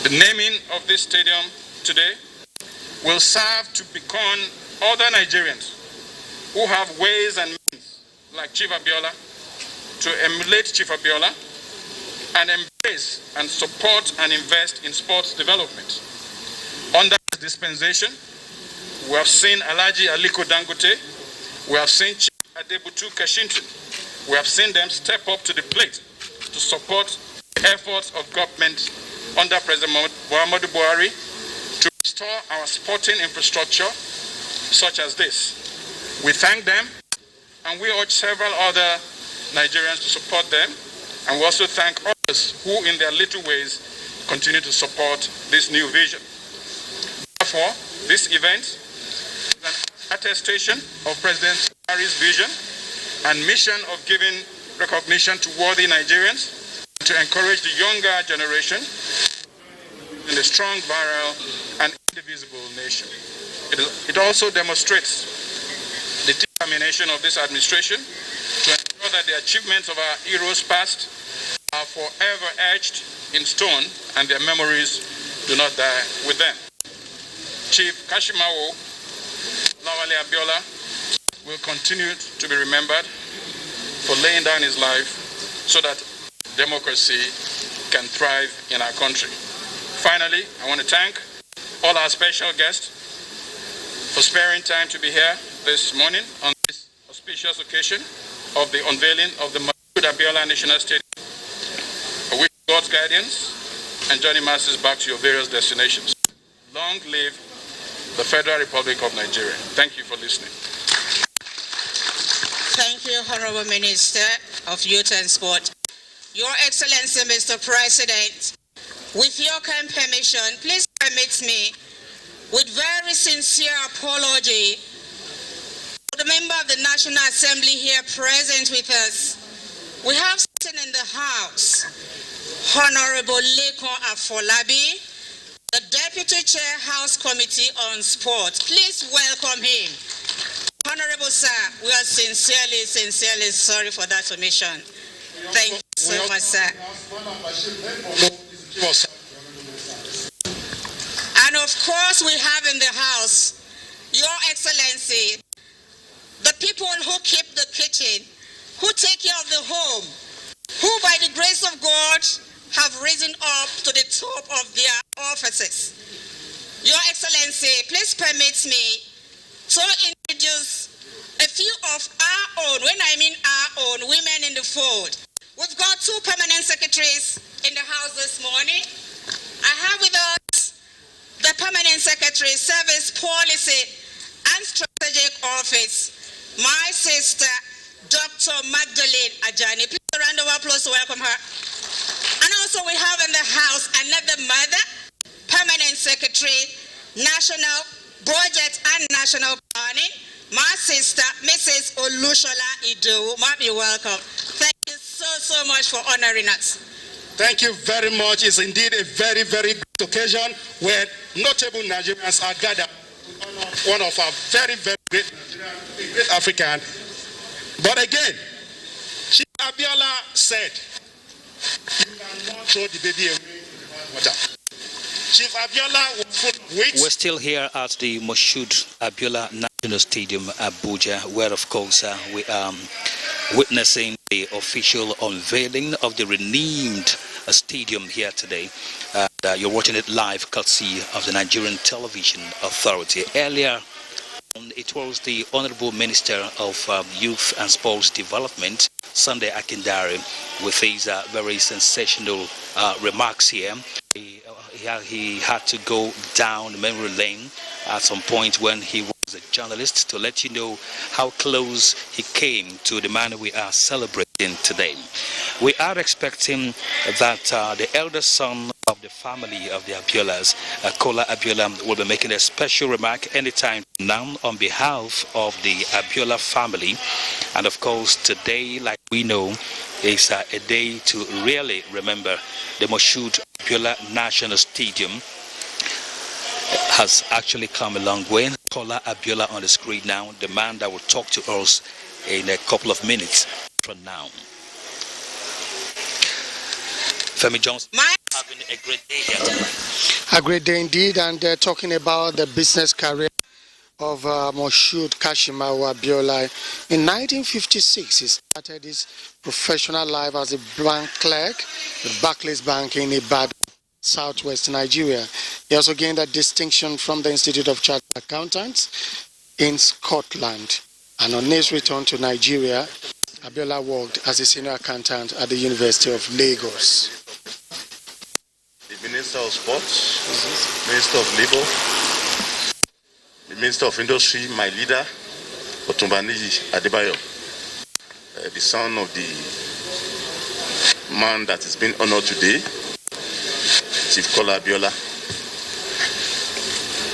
The naming of this stadium today will serve to beckon other Nigerians who have ways and means, like Chief Abiola, to emulate Chief Abiola and embrace and support and invest in sports development. Under this dispensation, we have seen Alhaji Aliko Dangote, we have seen Chief Pt2 Kashintu, we have seen them step up to the plate to support the efforts of government under President Muhammadu Buhari to restore our sporting infrastructure such as this. We thank them and we urge several other Nigerians to support them, and we also thank all others who in their little ways continue to support this new vision. Therefore, this event is an attestation of President Buhari's vision and mission of giving recognition to worthy Nigerians and to encourage the younger generation in a strong, virile, and indivisible nation. It also demonstrates the determination of this administration to ensure that the achievements of our heroes past are forever etched in stone and their memories do not die with them. Chief Kashimawo Lawale Abiola will continue to be remembered for laying down his life so that democracy can thrive in our country. Finally, I want to thank all our special guests for sparing time to be here this morning on this auspicious occasion of the unveiling of the Mashood Abiola National Stadium. I wish God's guidance and journey masses back to your various destinations. Long live the Federal Republic of Nigeria. Thank you for listening. Thank you, Honorable Minister of Youth and Sport. Your Excellency, Mr. President, with your kind permission, please permit me, with very sincere apology, to the member of the National Assembly here present with us. We have sitting in the House, Honorable Lekon Afolabi, the Deputy Chair, House Committee on Sport. Please welcome him. Honorable Sir, we are sincerely sorry for that omission. Thank you so much, sir. And of course, we have in the House, Your Excellency, the people who keep the kitchen, who take care of the home, who by the grace of God have risen up to the top of their offices. Your Excellency, please permit me to introduce a few of our own, when I mean our own, women in the fold. We've got two permanent secretaries in the House this morning. I have with us the Permanent Secretary, Service Policy and Strategic Office, my sister, Dr. Magdalene Ajani. Please a round of applause to welcome her. And also we have in the House another mother, Permanent Secretary, National Budget and National Planning, my sister, Mrs. Olushola Idowu. Might be welcome. Thank you so much for honoring us. Thank you very much. It's indeed a very great occasion where notable Nigerians are gathered. One of our very great African. But again, Chief Abiola said, you cannot throw the baby away in the water. Chief Abiola was full of wit. We're still here at the Mashood Abiola National Stadium, Abuja, where of course we are witnessing the official unveiling of the renamed stadium here today. You're watching it live courtesy of the Nigerian Television Authority. Earlier, it was the Honorable Minister of Youth and Sports Development, Sunday Akindare, with his very sensational remarks here. He had to go down memory lane at some point when he was a journalist to let you know how close he came to the man we are celebrating today. We are expecting that the elder son of the family of the Abiolas, Kola Abiola, will be making a special remark anytime now on behalf of the Abiola family. And of course, today, like we know, is a day to really remember. The Mashood Abiola National Stadium has actually come a long way. Kola Abiola on the screen now, the man that will talk to us in a couple of minutes from now. Femi Johnson, having a great day here today. A great day indeed, and talking about the business career of Mashood Kashimawo Abiola. In 1956, he started his professional life as a bank clerk with Barclays Bank in Ibadan, southwest Nigeria. He also gained a distinction from the Institute of Chartered Accountants in Scotland. And on his return to Nigeria, Abiola worked as a senior accountant at the University of Lagos. The Minister of Sports, Minister of Labour, the Minister of Industry, my leader, Otumbaniji Adebayo, the son of the man that is being honored today, Chief Kola Abiola.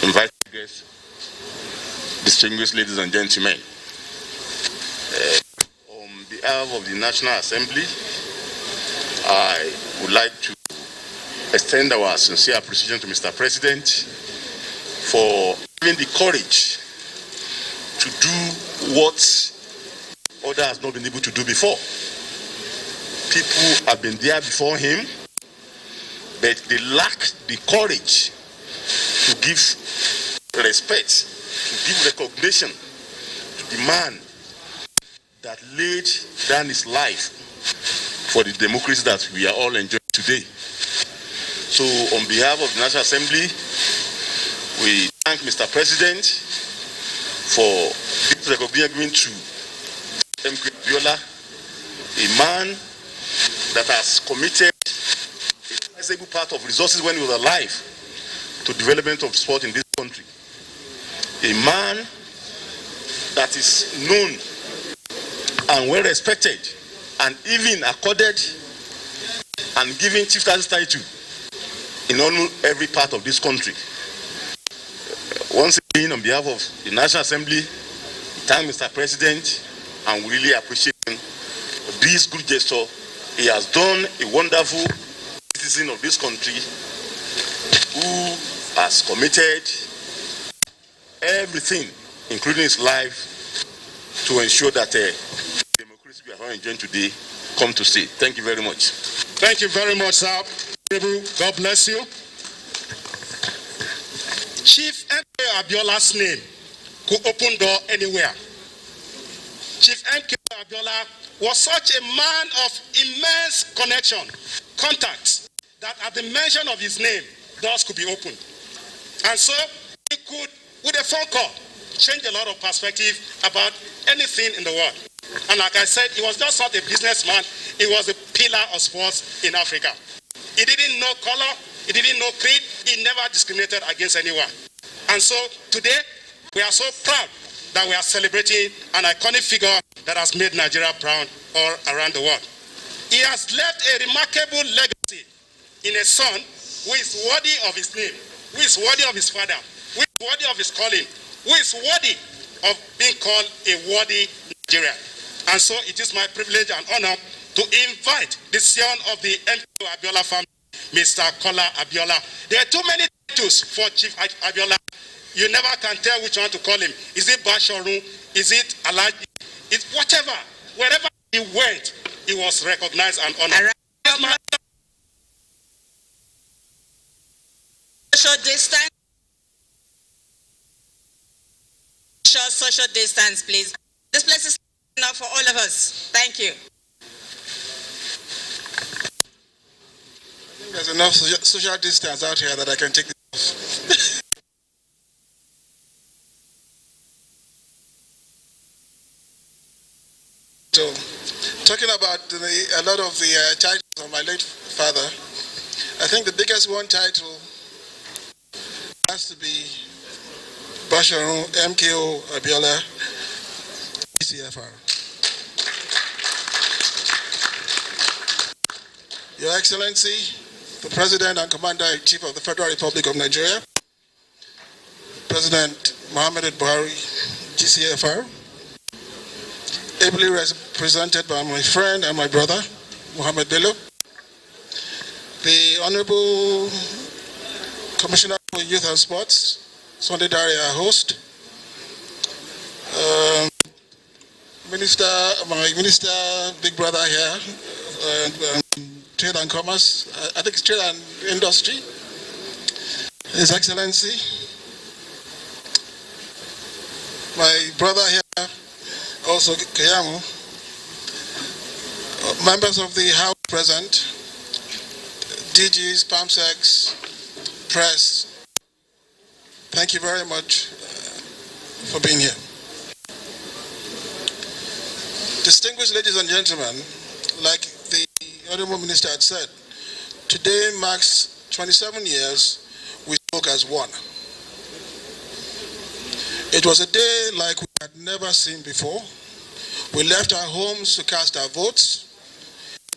Invited guests, distinguished ladies and gentlemen. On behalf of the National Assembly, I would like to extend our sincere appreciation to Mr. President for having the courage to do what others have not been able to do before. People have been there before him, but they lack the courage to give respect, to give recognition to the man that laid down his life for the democracy that we are all enjoying today. So on behalf of the National Assembly, we thank Mr. President for this recognition given to MK Abiola, a man that has committed a sizable part of resources when he was alive to development of sport in this country. A man that is known and well respected and even accorded and given chief title in almost every part of this country. Once again, on behalf of the National Assembly, we thank Mr. President and we really appreciate him for this good gesture. He has done a wonderful citizen of this country who has committed everything, including his life, to ensure that the democracy we are enjoying today come to stay. Thank you very much. Thank you very much, sir. God bless you. Chief MK Abiola's name could open door anywhere. Chief MK Abiola was such a man of immense connection, contacts, that at the mention of his name, doors could be opened. And so he could, with a phone call, change a lot of perspective about anything in the world. And like I said, he was just not a businessman, he was a pillar of sports in Africa. He didn't know color, he didn't know creed, he never discriminated against anyone. And so today, we are so proud that we are celebrating an iconic figure that has made Nigeria proud all around the world. He has left a remarkable legacy in a son who is worthy of his name, who is worthy of his father, who is worthy of his calling, who is worthy of being called a worthy Nigerian. And so it is my privilege and honor to invite the son of the MK Abiola family, Mr. Kola Abiola. There are too many titles for Chief Abiola. You never can tell which one to call him. Is it Bashorun? Is it Alaji? It's whatever. Wherever he went, he was recognized and honored. Social distance. Social distance, please. This place is enough for all of us. Thank you. I think there's enough social distance out here that I can take this off. So, talking about a lot of the titles of my late father, I think the biggest one title has to be Basharun MKO Abiola, ECFR. Your Excellency, the President and Commander-in-Chief of the Federal Republic of Nigeria, President Muhammad Buhari, GCFR, ably represented by my friend and my brother, Muhammad Bello, the Honorable Commissioner for Youth and Sports, Sunday Dari, our host, my minister, big brother here, Trade and Commerce, I think it's Trade and Industry, His Excellency, my brother here, also Kayamo, members of the House present, DGs, PAMSECs, press, thank you very much for being here. Distinguished ladies and gentlemen, like the Honorable Minister had said, today marks 27 years we spoke as one. It was a day like we had never seen before. We left our homes to cast our votes.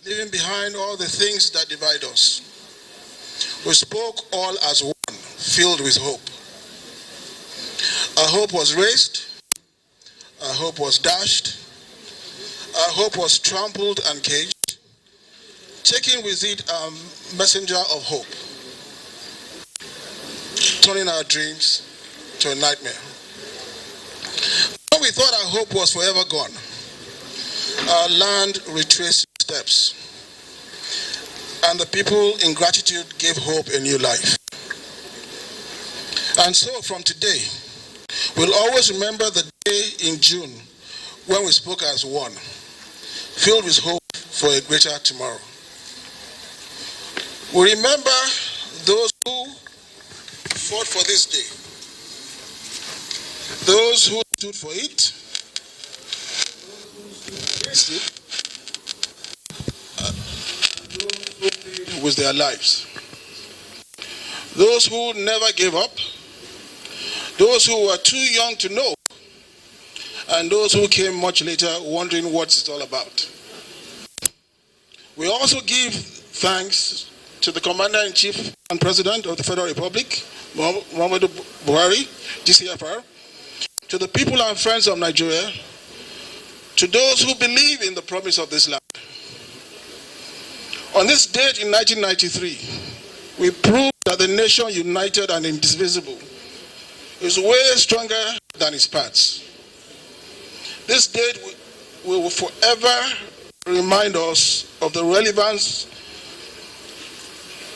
leaving behind all the things that divide us. We spoke all as one, filled with hope. Our hope was raised, our hope was dashed, our hope was trampled and caged, taking with it a messenger of hope, turning our dreams to a nightmare. When we thought our hope was forever gone, our land retraced steps, and the people in gratitude gave hope a new life. And so from today, we'll always remember the day in June when we spoke as one, filled with hope for a greater tomorrow. We remember those who fought for this day, those who stood for it, with their lives, those who never gave up, those who were too young to know, and those who came much later wondering what it's all about. We also give thanks to the Commander-in-Chief and President of the Federal Republic, Muhammadu Buhari, GCFR, to the people and friends of Nigeria, to those who believe in the promise of this land. On this date in 1993, we proved that the nation united and indivisible is way stronger than its parts. This date will forever remind us of the relevance,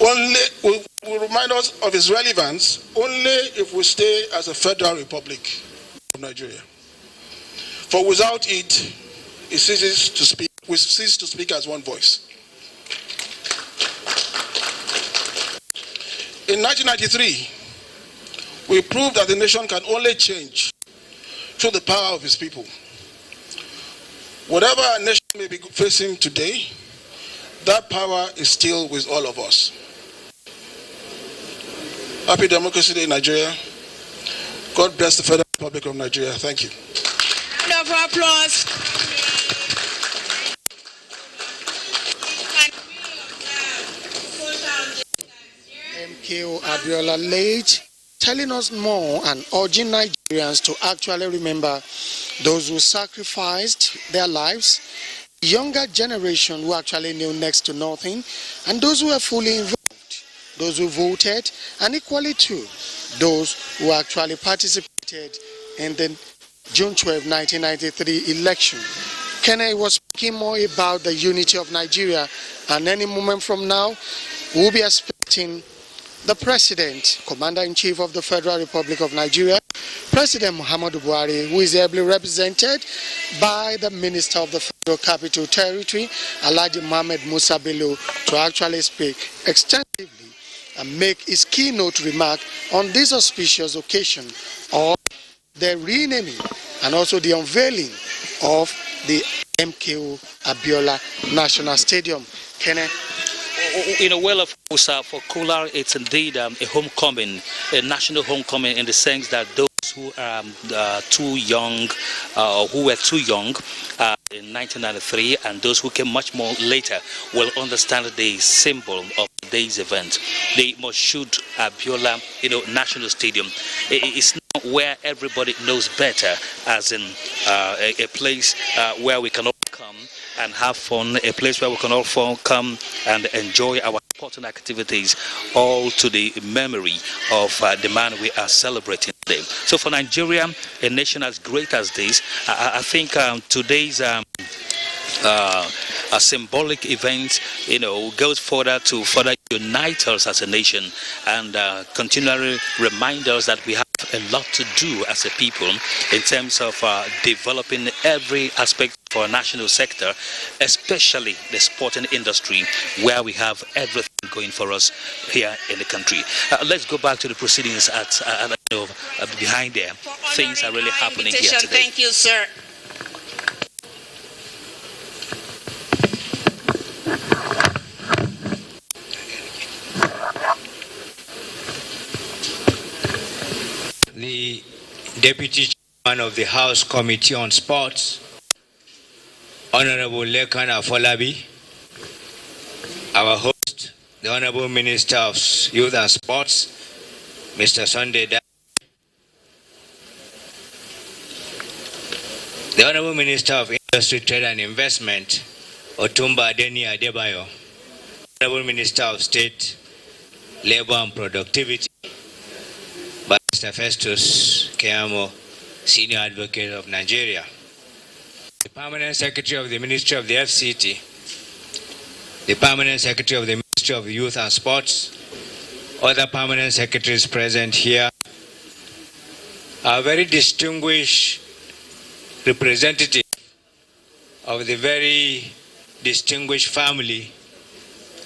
will remind us of its relevance only if we stay as a Federal Republic of Nigeria. For without it, we cease to speak as one voice. In 1993, we proved that the nation can only change through the power of its people. Whatever our nation may be facing today, that power is still with all of us. Happy Democracy Day, Nigeria. God bless the Federal Republic of Nigeria. Thank you. Round of applause. MKO Abiola late, telling us more and urging Nigerians to actually remember those who sacrificed their lives, younger generation who actually knew next to nothing, and those who were fully involved, those who voted, and equally too, those who actually participated in the June 12, 1993 election. Kenny was speaking more about the unity of Nigeria, and any moment from now, we'll be expecting the President, Commander-in-Chief of the Federal Republic of Nigeria, President Muhammadu Buhari, who is ably represented by the Minister of the Federal Capital Territory, Alhaji Mohammed Musa Bello, to actually speak extensively and make his keynote remark on this auspicious occasion of the renaming and also the unveiling of the MKO Abiola National Stadium. Well, of course, for Kolar, it's indeed a homecoming, a national homecoming, in the sense that those who are too young, who were too young in 1993, and those who came much more later will understand the symbol of today's event. The Moshood Abiola, National Stadium. It's now where everybody knows better, as in a place where we can all come and have fun, a place where we can all come and enjoy our important activities, all to the memory of the man we are celebrating today. So for Nigeria, a nation as great as this, I think today's a symbolic event, goes further to further unite us as a nation and continually remind us that we have a lot to do as a people in terms of developing every aspect for our national sector, especially the sporting industry, where we have everything going for us here in the country. Let's go back to the proceedings behind there. Things are really happening here today. Thank you, sir. The Deputy Chairman of the House Committee on Sports, Honorable Lekan Afolabi, our host, the Honorable Minister of Youth and Sports, Mr. Sunday Da. The Honorable Minister of Industry, Trade and Investment, Otumba Adeni Adebayo. Honorable Minister of State, Labor and Productivity, Mr. Festus Keyamo, Senior Advocate of Nigeria. The Permanent Secretary of the Ministry of the FCT, the Permanent Secretary of the Ministry of Youth and Sports, other Permanent Secretaries present here, a very distinguished representative of the very distinguished family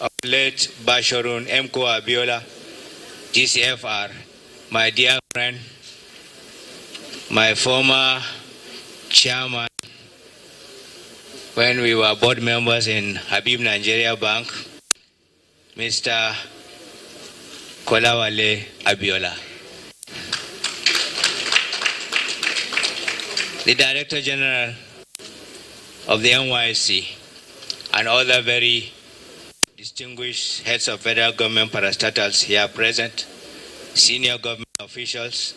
of late Bashorun Mko Abiola, GCFR, my dear friend, my former chairman when we were board members in Habib Nigeria Bank, Mr. Kolawale Abiola. The Director General of the NYC and other very distinguished heads of federal government parastatals here present, senior government officials,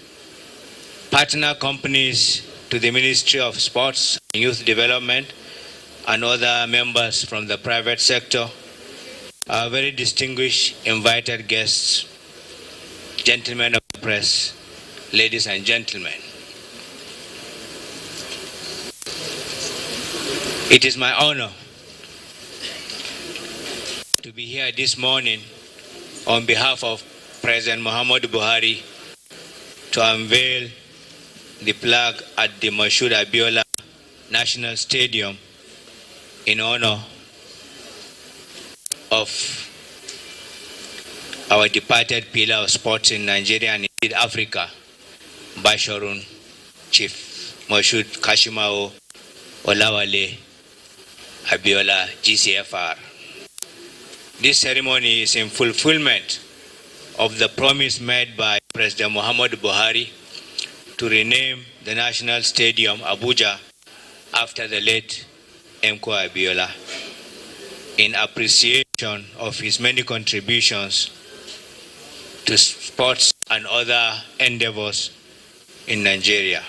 partner companies to the Ministry of Sports and Youth Development, and other members from the private sector, our very distinguished invited guests, gentlemen of the press, ladies and gentlemen. It is my honor to be here this morning on behalf of President Muhammadu Buhari to unveil the flag at the Moshood Abiola National Stadium in honor of our departed pillar of sports in Nigeria and indeed Africa, Bashorun Chief Moshood Kashimao Olawale Abiola, GCFR. This ceremony is in fulfillment of the promise made by President Muhammadu Buhari to rename the National Stadium Abuja after the late Mko Abiola in appreciation of his many contributions to sports and other endeavors in Nigeria.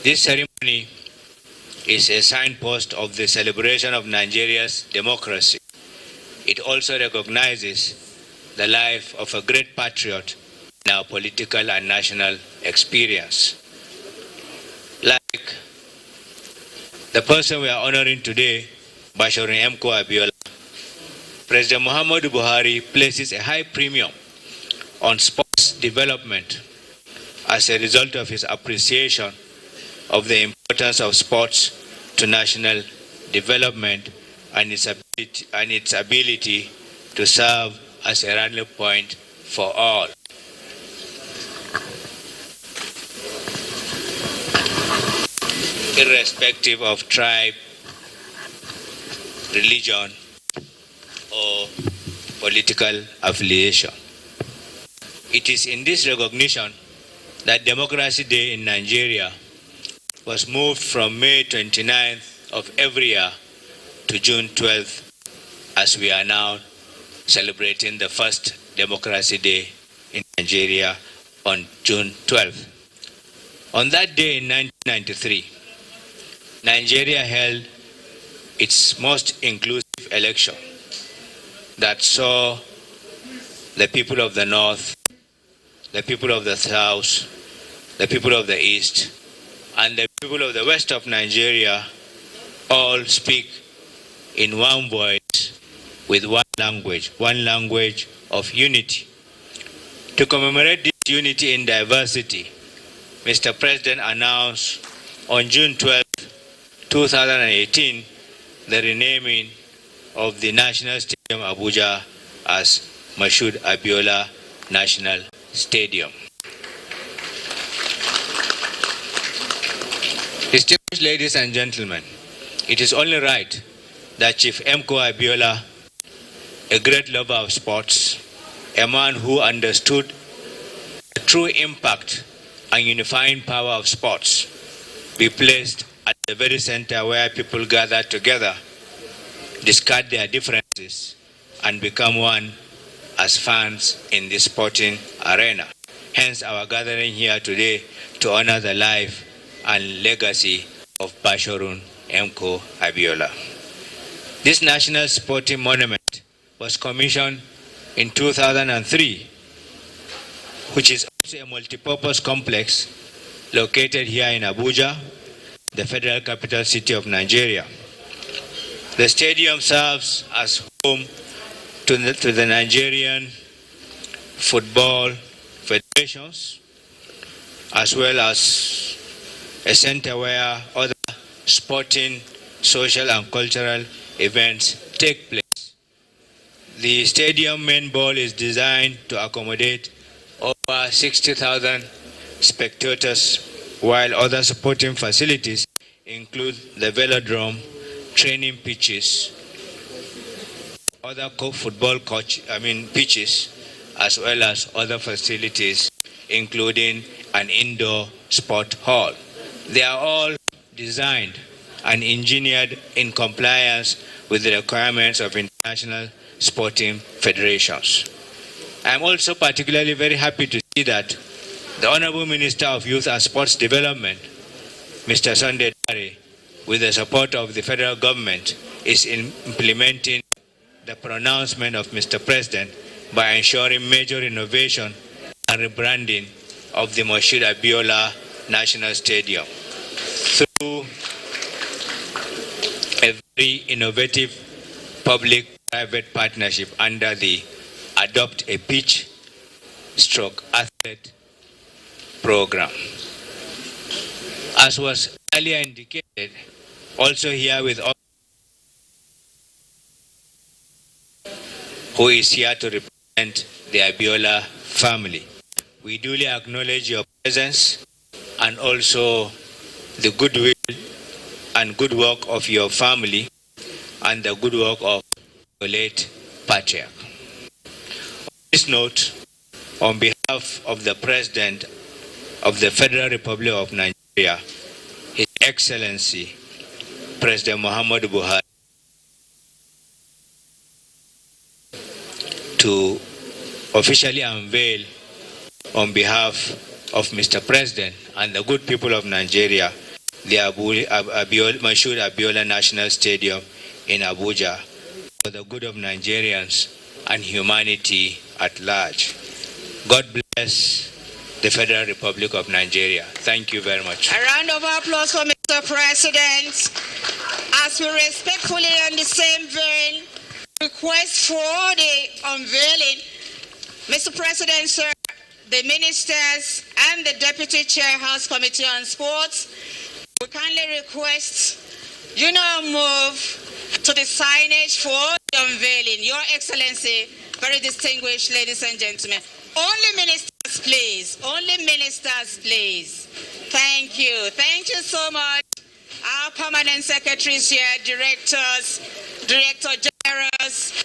This ceremony is a signpost of the celebration of Nigeria's democracy. It also recognizes the life of a great patriot in our political and national experience. Like the person we are honoring today, Bashorun Mko Abiola, President Muhammadu Buhari places a high premium on sports development as a result of his appreciation of the importance of sports to national development and its ability to serve as a rallying point for all. Irrespective of tribe, religion, or political affiliation. It is in this recognition that Democracy Day in Nigeria was moved from May 29th of every year to June 12th, as we are now celebrating the first Democracy Day in Nigeria on June 12th. On that day in 1993, Nigeria held its most inclusive election that saw the people of the North, the people of the South, the people of the East, and the people of the West of Nigeria all speak in one voice with one language of unity. To commemorate this unity in diversity, Mr. President announced on June 12, 2018, the renaming of the National Stadium Abuja as Moshood Abiola National Stadium. Distinguished ladies and gentlemen, it is only right that Chief Mko Abiola, a great lover of sports, a man who understood the true impact and unifying power of sports, be placed at the very center where people gather together, discard their differences, and become one as fans in the sporting arena. Hence our gathering here today to honor the life and legacy of Bashorun Mko Abiola. This national sporting monument was commissioned in 2003, which is also a multipurpose complex located here in Abuja, the federal capital city of Nigeria. The stadium serves as home to the Nigerian football federations, as well as a center where other sporting, social and cultural events take place. The stadium main ball is designed to accommodate over 60,000 spectators, while other supporting facilities include the velodrome, training pitches, other football pitches, as well as other facilities, including an indoor sport hall. They are all designed and engineered in compliance with the requirements of international sporting federations. I am also particularly very happy to see that the Honorable Minister of Youth and Sports Development, Mr. Sunday Dare, with the support of the federal government, is implementing the pronouncement of Mr. President by ensuring major innovation and rebranding of the Moshood Abiola National Stadium through a very innovative public-private partnership under the Adopt a Pitch/Athlete program. As was earlier indicated, also here with us, who is here to represent the Abiola family. We duly acknowledge your presence and also the goodwill and good work of your family and the good work of your late patriarch. On this note, on behalf of the President of the Federal Republic of Nigeria, His Excellency, President Muhammadu Buhari, to officially unveil on behalf of Mr. President and the good people of Nigeria the Moshood Abiola National Stadium in Abuja for the good of Nigerians and humanity at large. God bless the Federal Republic of Nigeria. Thank you very much. A round of applause for Mr. President. As we respectfully and the same vein request for the unveiling, Mr. President, sir, the ministers and the Deputy Chair House Committee on Sports, we kindly request you now move to the signage for the unveiling. Your Excellency, very distinguished ladies and gentlemen. Only ministers, please. Only ministers, please. Thank you. Thank you so much. Our permanent secretaries here, directors, director generals,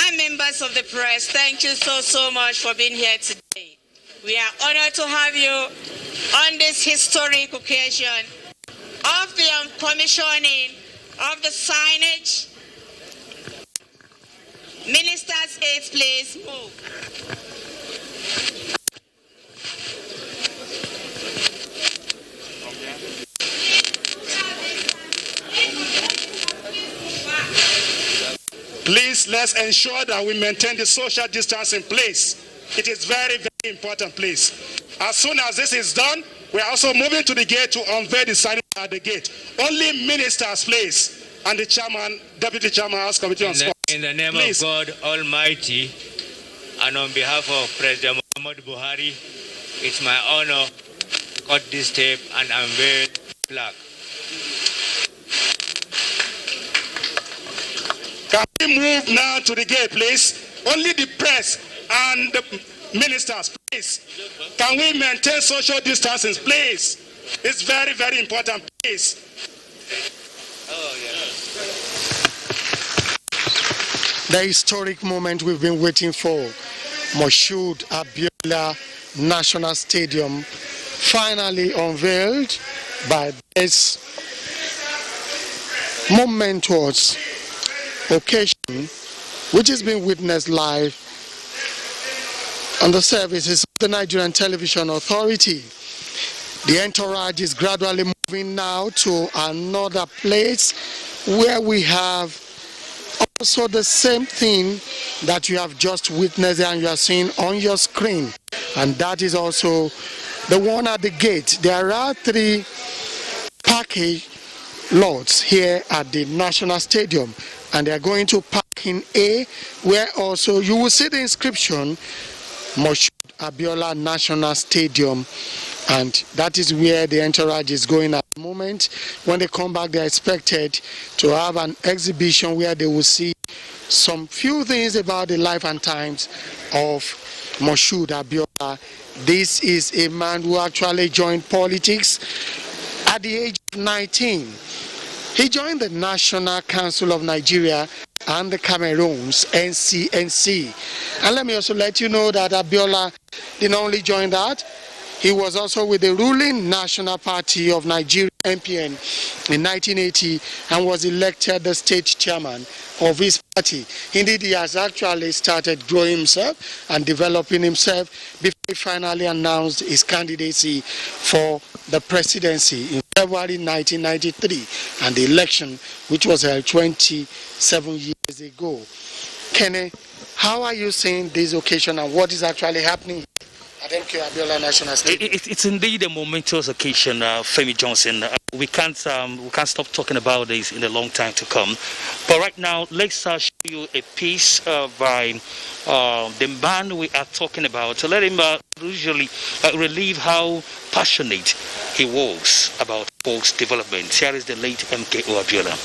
and members of the press, thank you so much for being here today. We are honored to have you on this historic occasion of the commissioning of the signage. Ministers' aides, please move. Please, let's ensure that we maintain the social distance in place. It is very, very important, please. As soon as this is done, we are also moving to the gate to unveil the signage at the gate. Only ministers, please, and the chairman, deputy chairman, House Committee on Sports. In the name of God Almighty, and on behalf of President Muhammadu Buhari, it's my honor to cut this tape and unveil the flag. Can we move now to the gate, please? Only the press and the ministers, please. Can we maintain social distancing, please? It's very, very important, please. The historic moment we've been waiting for. Moshood Abiola National Stadium finally unveiled by this momentous occasion which is being witnessed live on the services of the Nigerian Television Authority. The entourage is gradually moving now to another place where we have also the same thing that you have just witnessed and you are seeing on your screen. And that is also the one at the gate. There are 3 package lots here at the National Stadium, and they are going to park in A, where also you will see the inscription Moshood Abiola National Stadium, and that is where the entourage is going at the moment. When they come back, they are expected to have an exhibition where they will see some few things about the life and times of Moshood Abiola. This is a man who actually joined politics at the age of 19. He joined the National Council of Nigeria and the Cameroons, NCNC. And let me also let you know that Abiola didn't only join that, he was also with the ruling National Party of Nigeria, NPN, in 1980 and was elected the state chairman of his party. Indeed, he has actually started growing himself and developing himself before he finally announced his candidacy for the presidency in February 1993 and the election which was held 27 years ago. Kenny, how are you seeing this occasion and what is actually happening at MK Abiola National Stadium? It's indeed a momentous occasion, Femi Johnson. We can't stop talking about this in a long time to come. But right now, let's show you a piece by the man we are talking about. To let him usually relieve how passionate he was about folks' development. Here is the late MKO Abiola.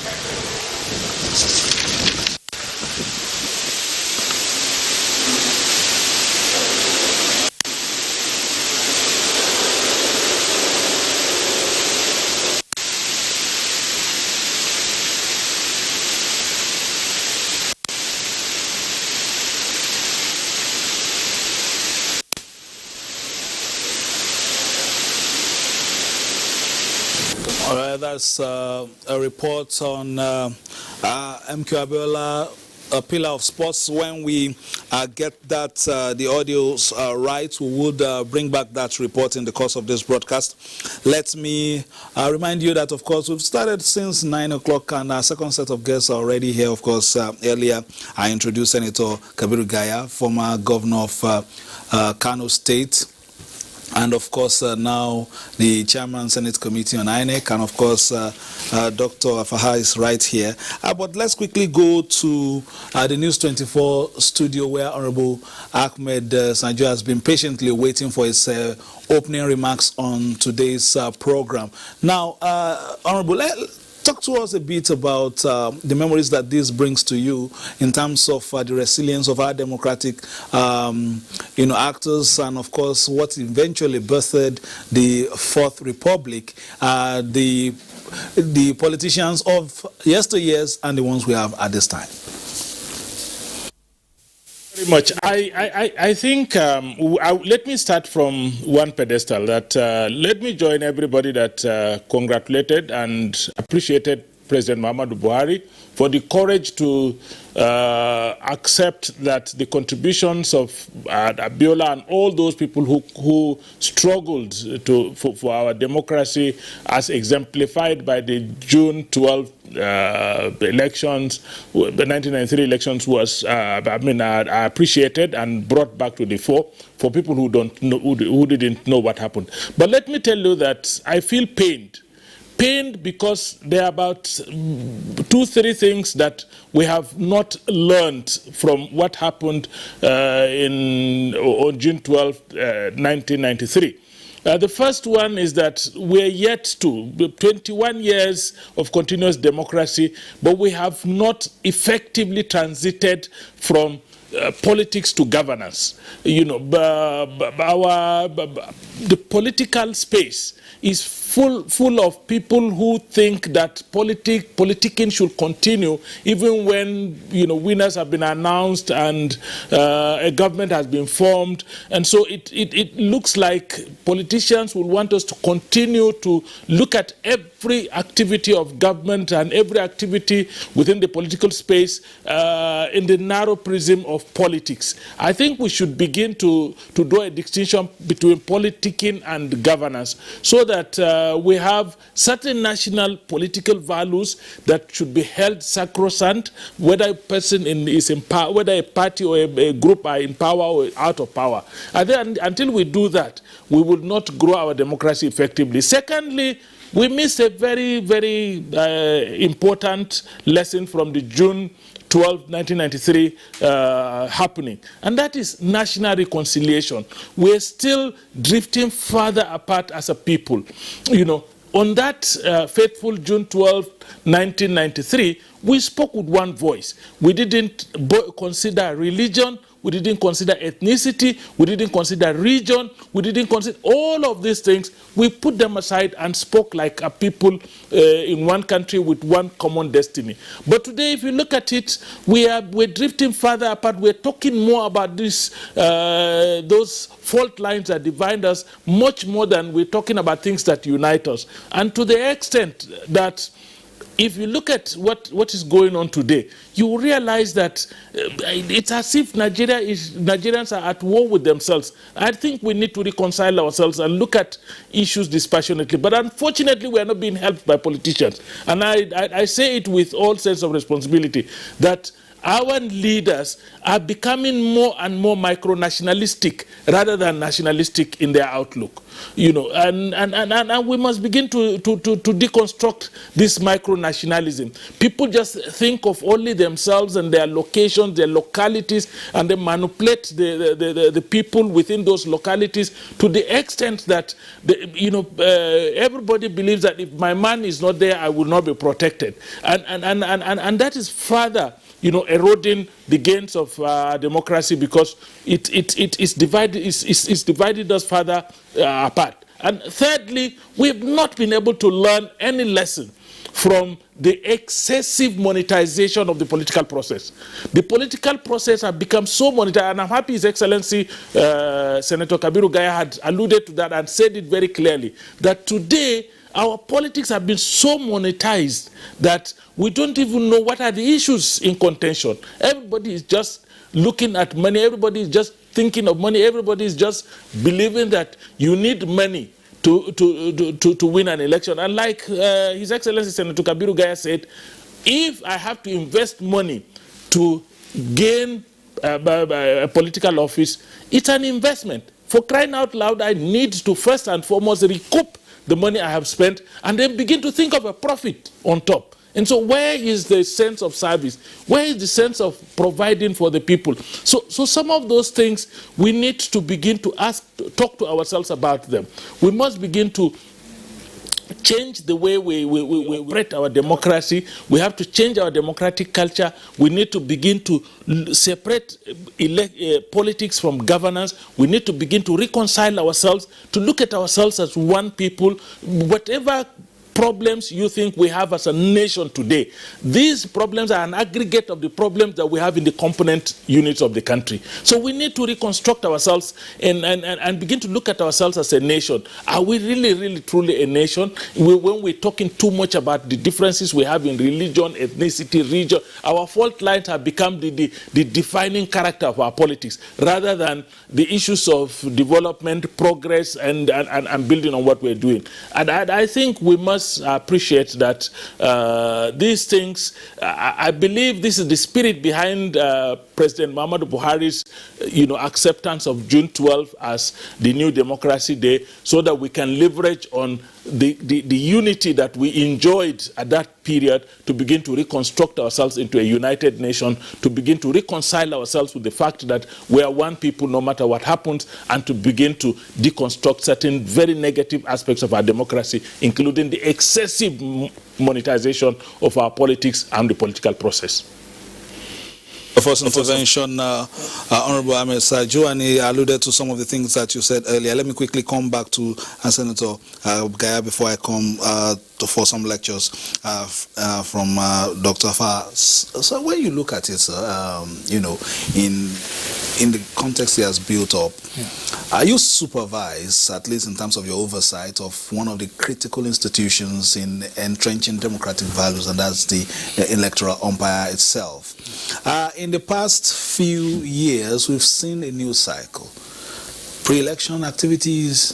All right, that's a report on MK Abiola, a pillar of sports. When we get that the audios right, we would bring back that report in the course of this broadcast. Let me remind you that, of course, we've started since 9 o'clock, and our second set of guests are already here. Of course, earlier I introduced Senator Kabiru Gaya, former governor of Kano State. And of course, now the Chairman Senate Committee on INEC, and of course, Dr. Afaha is right here. But let's quickly go to the News 24 studio where Honorable Ahmed Sanjo has been patiently waiting for his opening remarks on today's program. Now, Honorable, talk to us a bit about the memories that this brings to you in terms of the resilience of our democratic actors, and of course what eventually birthed the Fourth Republic, the politicians of yesteryears and the ones we have at this time. Very much. I think let me start from one pedestal. That let me join everybody that congratulated and appreciated President Muhammadu Buhari for the courage to accept that the contributions of Abiola and all those people who struggled for our democracy, as exemplified by the June 12 elections, the 1993 elections, was appreciated and brought back to the fore for people who don't know, who didn't know what happened. But let me tell you that I feel pained because there are about 2-3 things that we have not learned from what happened on June 12, 1993. The first one is that we're yet to 21 years of continuous democracy, but we have not effectively transited from politics to governance. The political space is full of people who think that politicking should continue even when winners have been announced and a government has been formed. And so it looks like politicians will want us to continue to look at every activity of government and every activity within the political space in the narrow prism of politics. I think we should begin to draw a distinction between politicking and governance, so that we have certain national political values that should be held sacrosanct, whether a person is in power, whether a party or a group are in power or out of power. And then until we do that, we will not grow our democracy effectively. Secondly, we missed a very, very important lesson from the June 12, 1993 happening, and that is national reconciliation. We're still drifting further apart as a people. On that fateful June 12, 1993, we spoke with one voice. We didn't consider religion, we didn't consider ethnicity, we didn't consider region, we didn't consider all of these things. We put them aside and spoke like a people in one country with one common destiny. But today, if you look at it, we're drifting further apart. We're talking more about those fault lines that divide us much more than we're talking about things that unite us. And to the extent that if you look at what is going on today, you realize that it's as if Nigerians are at war with themselves. I think we need to reconcile ourselves and look at issues dispassionately. But unfortunately, we are not being helped by politicians. And I say it with all sense of responsibility, that our leaders are becoming more and more micro-nationalistic rather than nationalistic in their outlook. And we must begin to deconstruct this micro-nationalism. People just think of only themselves and their locations, their localities, and they manipulate the people within those localities to the extent that everybody believes that if my man is not there, I will not be protected. And that is further eroding the gains of democracy, because it's divided us further apart. And thirdly, we have not been able to learn any lesson from the excessive monetization of the political process. The political process has become so monetized, and I'm happy His Excellency Senator Kabiru Gaya had alluded to that and said it very clearly, that today our politics have been so monetized that we don't even know what are the issues in contention. Everybody is just looking at money. Everybody is just thinking of money. Everybody is just believing that you need money to win an election. And like His Excellency Senator Kabiru Gaya said, if I have to invest money to gain a political office, it's an investment. For crying out loud, I need to first and foremost recoup the money I have spent and then begin to think of a profit on top. And so where is the sense of service? Where is the sense of providing for the people? So some of those things we need to begin to talk to ourselves about them. We must begin to change the way we operate our democracy. We have to change our democratic culture. We need to begin to separate politics from governance. We need to begin to reconcile ourselves, to look at ourselves as one people. Whatever problems you think we have as a nation today, these problems are an aggregate of the problems that we have in the component units of the country. So we need to reconstruct ourselves and begin to look at ourselves as a nation. Are we really, truly a nation? When we're talking too much about the differences we have in religion, ethnicity, region, our fault lines have become the defining character of our politics, rather than the issues of development, progress, and building on what we're doing. And I think we must appreciate that these things, I believe this is the spirit behind President Muhammadu Buhari's acceptance of June 12 as the New Democracy Day, so that we can leverage on the unity that we enjoyed at that period to begin to reconstruct ourselves into a united nation, to begin to reconcile ourselves with the fact that we are one people no matter what happens, and to begin to deconstruct certain very negative aspects of our democracy, including the excessive monetization of our politics and the political process. The first intervention, Honorable Ahmed Sajuani alluded to some of the things that you said earlier. Let me quickly come back to Senator Gaya before I come for some lectures from Dr. Afar. So when you look at it, sir, you know, in the context he has built up, are you supervised, at least in terms of your oversight, of one of the critical institutions in entrenching democratic values, and that's the electoral umpire itself? In the past few years, we've seen a news cycle. Pre-election activities,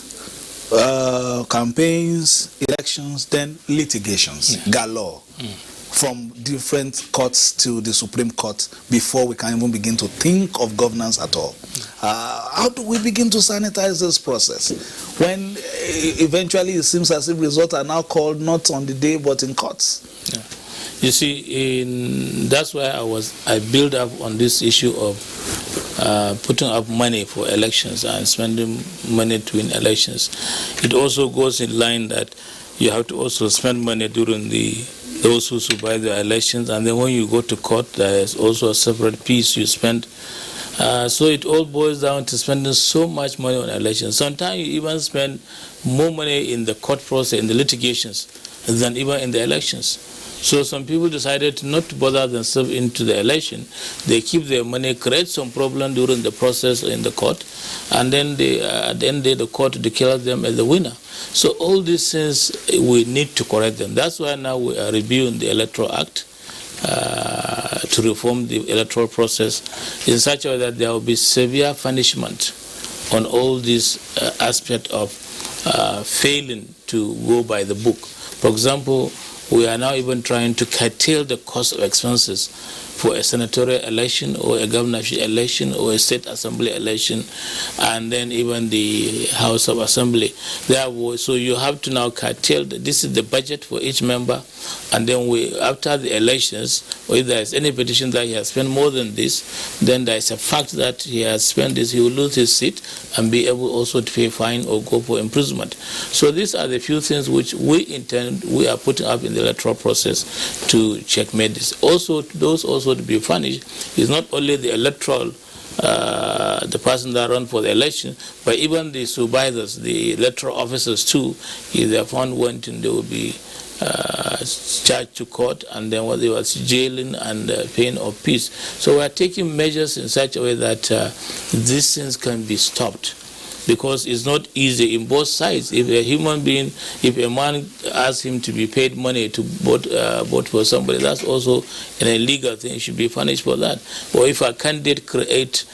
campaigns, elections, then litigations, galore, from different courts to the Supreme Court before we can even begin to think of governance at all. How do we begin to sanitize this process when eventually it seems as if results are now called not on the day but in courts? Yeah. You see, that's why I build up on this issue of putting up money for elections and spending money to win elections. It also goes in line that you have to also spend money during those who survive the elections, and then when you go to court, there is also a separate piece you spend. So it all boils down to spending so much money on elections. Sometimes you even spend more money in the court process, in the litigations, than even in the elections. So some people decided not to bother themselves into the election. They keep their money, create some problem during the process in the court, and then at the end of the court declares them as the winner. So all these things, we need to correct them. That's why now we are reviewing the Electoral Act to reform the electoral process in such a way that there will be severe punishment on all these aspects of failing to go by the book. For example, we are now even trying to curtail the cost of expenses for a senatorial election or a governorship election or a state assembly election, and then even the House of Assembly. So you have to now curtail, this is the budget for each member, and then after the elections, or if there is any petition that he has spent more than this, then there is a fact that he has spent this, he will lose his seat and be able also to pay fine or go for imprisonment. So these are the few things which we are putting up in the electoral process to checkmate this. Also, those also to be punished is not only the electoral, the person that run for the election, but even the supervisors, the electoral officers too. If they are found wanting, they will be charged to court, and then what they was jailing and paying of peace. So we are taking measures in such a way that these things can be stopped, because it's not easy in both sides. If a human being, if a man asks him to be paid money to vote for somebody, that's also an illegal thing. He should be punished for that. Or if a candidate create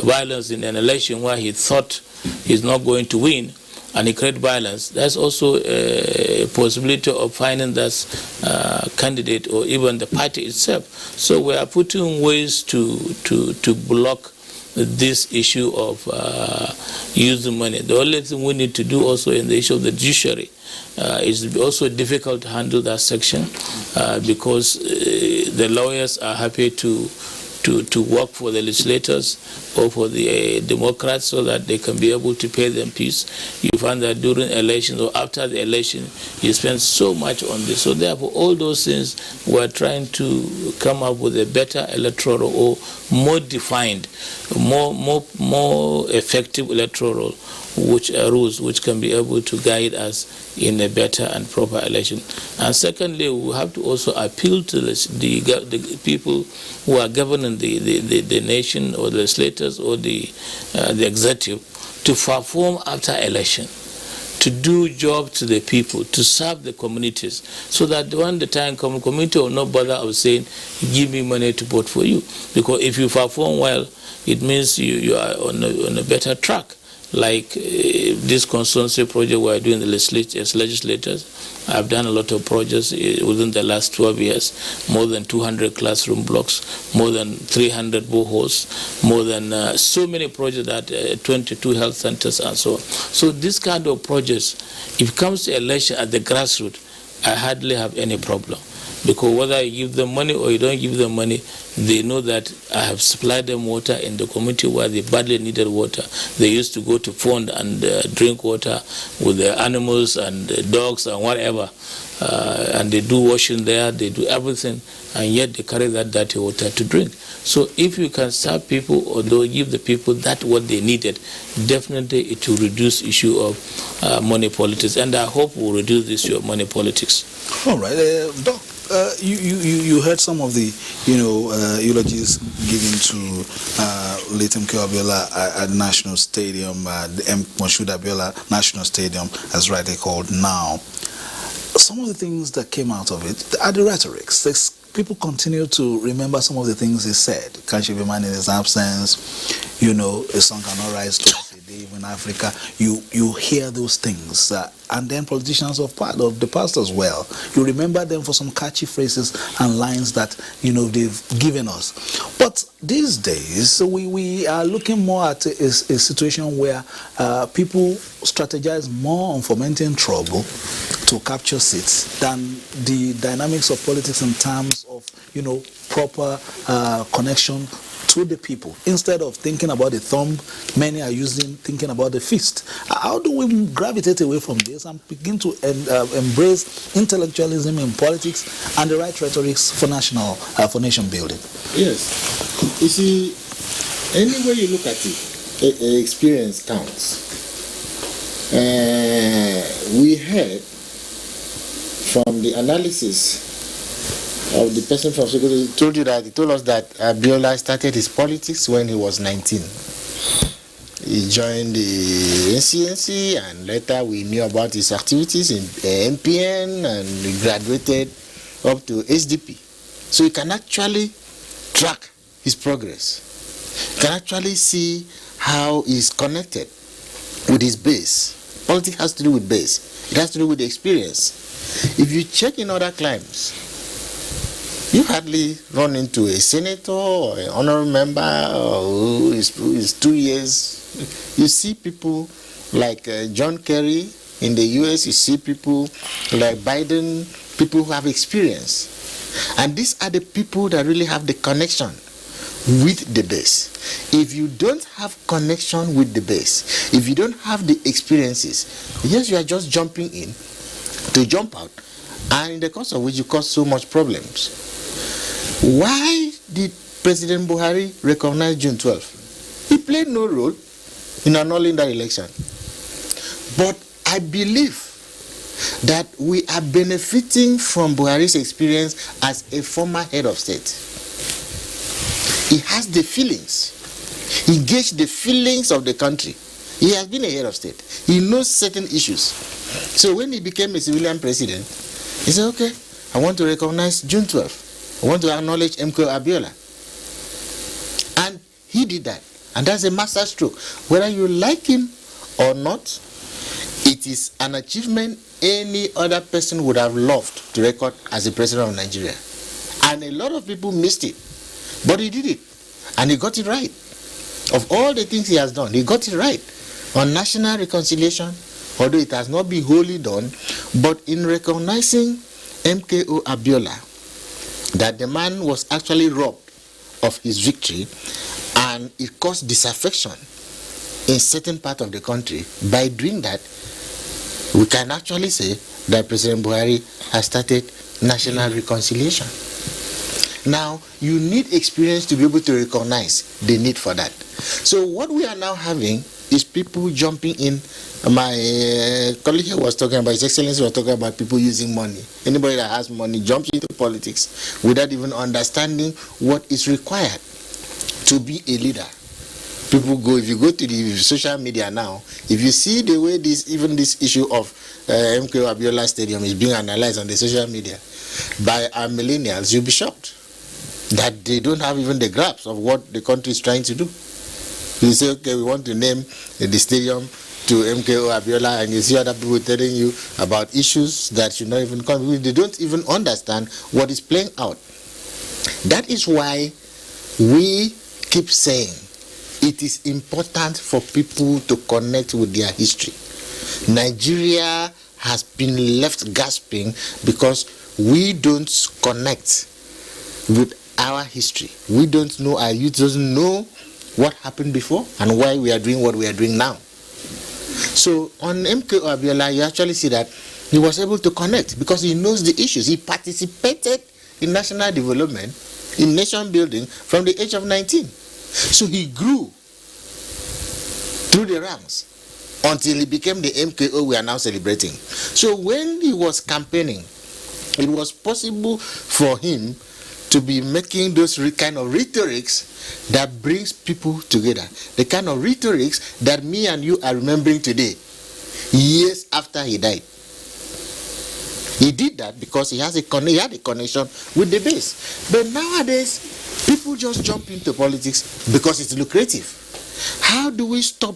violence in an election where he thought he's not going to win, and he create violence, there's also a possibility of finding that candidate or even the party itself. So we are putting ways to block this issue of using money. The only thing we need to do also in the issue of the judiciary is also difficult to handle that section because the lawyers are happy to work for the legislators or for the Democrats so that they can be able to pay them fees. You find that during elections or after the election, you spend so much on this. So therefore, all those things, we're trying to come up with a better electoral or more defined, more effective electoral rules which can be able to guide us in a better and proper election. And secondly, we have to also appeal to the people who are governing the nation or the legislators or the executive to perform after election, to do job to the people, to serve the communities, so that when the time comes, community will not bother of saying, give me money to vote for you. Because if you perform well, it means you are on a better track. Like this constituency project we are doing as legislators, I've done a lot of projects within the last 12 years, more than 200 classroom blocks, more than 300 boreholes, more than so many projects that 22 health centers and so on. So this kind of projects, if it comes to election at the grassroots, I hardly have any problem. Because whether you give them money or you don't give them money, they know that I have supplied them water in the community where they badly needed water. They used to go to pond and drink water with the animals and the dogs and whatever. and they do washing there, they do everything, and yet they carry that dirty water to drink. So if you can serve people or give the people that what they needed, definitely it will reduce issue of money politics, and I hope we'll reduce this issue of money politics. All right, Doc. You heard some of the eulogies given to late MK Abiola at National Stadium, the Moshood Abiola National Stadium, as rightly called now. Some of the things that came out of it are the rhetorics. People continue to remember some of the things he said. Can't you be man in his absence? A song cannot rise twice a day in Africa. You hear those things. And then politicians of the past as well. You remember them for some catchy phrases and lines that, they've given us. But these days, we are looking more at a situation where people strategize more on fomenting trouble to capture seats than the dynamics of politics in terms of, proper connection to the people. Instead of thinking about the thumb, many are thinking about the fist. How do we gravitate away from this and begin to embrace intellectualism in politics and the right rhetorics for nation building? Yes. You see, any way you look at it, experience counts. We heard from the analysis of the person from Sokoto, he told us that Abiola started his politics when he was 19. He joined the NCNC, and later we knew about his activities in MPN, and he graduated up to SDP. So you can actually track his progress. You can actually see how he's connected with his base. Politics has to do with base. It has to do with the experience. If you check in other climes, you hardly run into a senator or an honorable member who is 2 years. You see people like John Kerry in the US, you see people like Biden, people who have experience. And these are the people that really have the connection with the base. If you don't have connection with the base, if you don't have the experiences, yes, you are just jumping in to jump out, and in the course of which you cause so much problems. Why did President Buhari recognize June 12th? He played no role in annulling that election. But I believe that we are benefiting from Buhari's experience as a former head of state. He has the feelings. He gauged the feelings of the country. He has been a head of state. He knows certain issues. So when he became a civilian president, he said, okay, I want to recognize June 12th. I want to acknowledge MK Abiola. And he did that. And that's a master stroke. Whether you like him or not, it is an achievement any other person would have loved to record as the president of Nigeria. And a lot of people missed it. But he did it. And he got it right. Of all the things he has done, he got it right. On national reconciliation, although it has not been wholly done, but in recognizing MKO Abiola, that the man was actually robbed of his victory, and it caused disaffection in certain part of the country. By doing that, we can actually say that President Buhari has started national reconciliation. Now, you need experience to be able to recognize the need for that. So what we are now having is people jumping in. My colleague here was talking about, His Excellency was talking about people using money. Anybody that has money jumps into politics without even understanding what is required to be a leader. People go, if you go to the social media now, if you see the way this issue of MK Abiola Stadium is being analyzed on the social media by our millennials, you'll be shocked that they don't have even the grasp of what the country is trying to do. You say, okay, we want to name the stadium to MKO Abiola, and you see other people telling you about issues that should not even come. They don't even understand what is playing out. That is why we keep saying it is important for people to connect with their history. Nigeria has been left gasping because we don't connect with our history. We don't know, our youth doesn't know what happened before and why we are doing what we are doing now. So on MK Abiola, you actually see that He was able to connect because he knows the issues. He participated in national development, in nation building from the age of 19. So he grew through the ranks until he became the MKO we are now celebrating. So when he was campaigning, it was possible for him to be making those kind of rhetorics that brings people together. The kind of rhetorics that me and you are remembering today, years after he died. He did that because he had a connection with the base. But nowadays, people just jump into politics because it's lucrative. How do we stop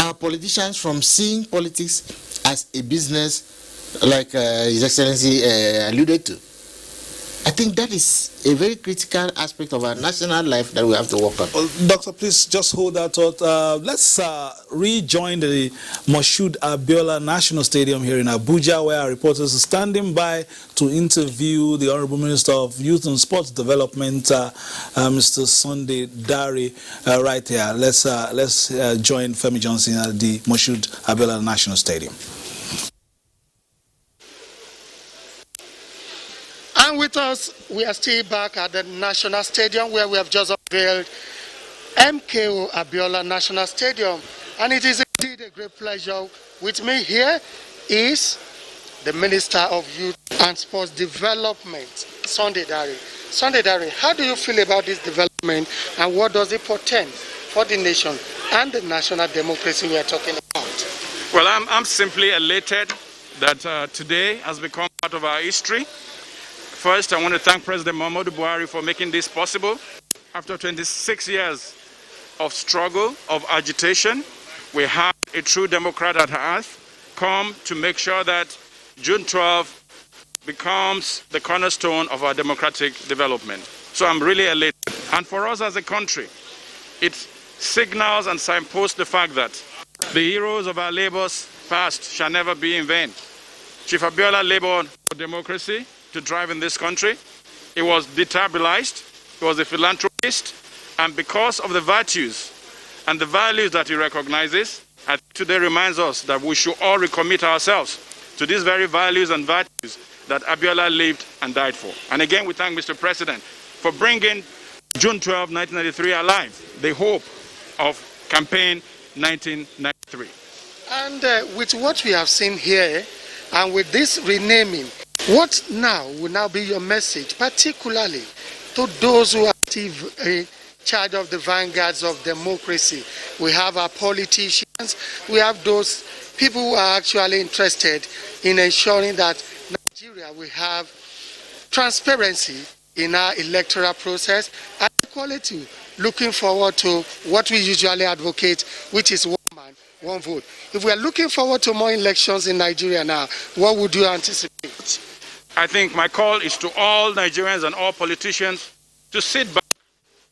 our politicians from seeing politics as a business, like His Excellency alluded to? I think that is a very critical aspect of our national life that we have to work on. Well, Doctor, please just hold that thought. Let's rejoin the Moshood Abiola National Stadium here in Abuja, where our reporters are standing by to interview the Honorable Minister of Youth and Sports Development, Mr. Sunday Dari, right here. Let's join Femi Johnson at the Moshood Abiola National Stadium. And with us, we are still back at the National Stadium where we have just unveiled MKO Abiola National Stadium. And it is indeed a great pleasure. With me here is the Minister of Youth and Sports Development, Sunday Dari. Sunday Dari, how do you feel about this development and what does it portend for the nation and the national democracy we are talking about? Well, I'm simply elated that today has become part of our history. First, I want to thank President Muhammadu Buhari for making this possible. After 26 years of struggle, of agitation, we have a true Democrat at heart come to make sure that June 12 becomes the cornerstone of our democratic development. So I'm really elated. And for us as a country, it signals and signposts the fact that the heroes of our labors past shall never be in vain. Chief Abiola labored for democracy to drive in this country. He was destabilized, he was a philanthropist, and because of the virtues and the values that he recognizes, today reminds us that we should all recommit ourselves to these very values and virtues that Abiola lived and died for. And again, we thank Mr. President for bringing June 12, 1993 alive, the hope of campaign 1993. And with what we have seen here, and with this renaming, what now will now be your message, particularly to those who are still in charge of the vanguards of democracy? We have our politicians, we have those people who are actually interested in ensuring that Nigeria will have transparency in our electoral process and equality, looking forward to what we usually advocate, which is one man, one vote. If we are looking forward to more elections in Nigeria now, what would you anticipate? I think my call is to all Nigerians and all politicians to sit back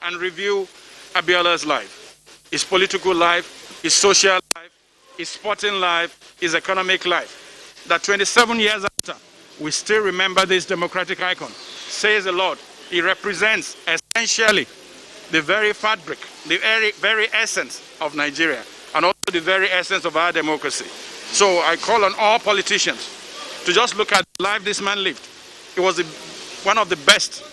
and review Abiola's life, his political life, his social life, his sporting life, his economic life. That 27 years after, we still remember this democratic icon. Says the Lord, he represents essentially the very fabric, the very essence of Nigeria, and also the very essence of our democracy. So I call on all politicians to just look at the life this man lived. It was one of the best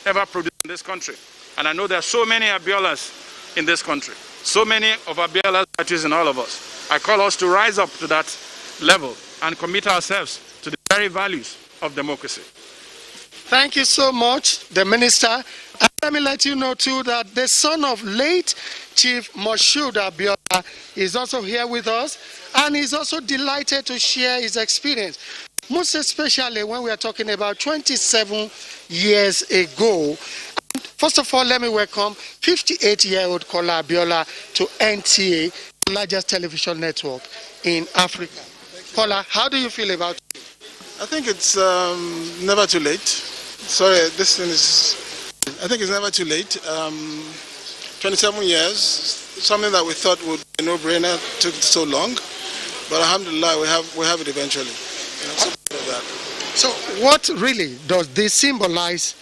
ever produced in this country. And I know there are so many Abiolas in this country, so many of Abiola's virtues in all of us. I call us to rise up to that level and commit ourselves to the very values of democracy. Thank you so much, the Minister. And let me let you know too that the son of late Chief Moshood Abiola is also here with us, and he's also delighted to share his experience, most especially when we are talking about 27 years ago. And first of all, let me welcome 58-year-old Kola Abiola to NTA, the largest television network in Africa. Kola, how do you feel about it? I think it's never too late. Sorry, this thing is, I think it's never too late. 27 years, something that we thought would be a no-brainer, took so long, but alhamdulillah, we have it eventually. So proud of that. So what really does this symbolize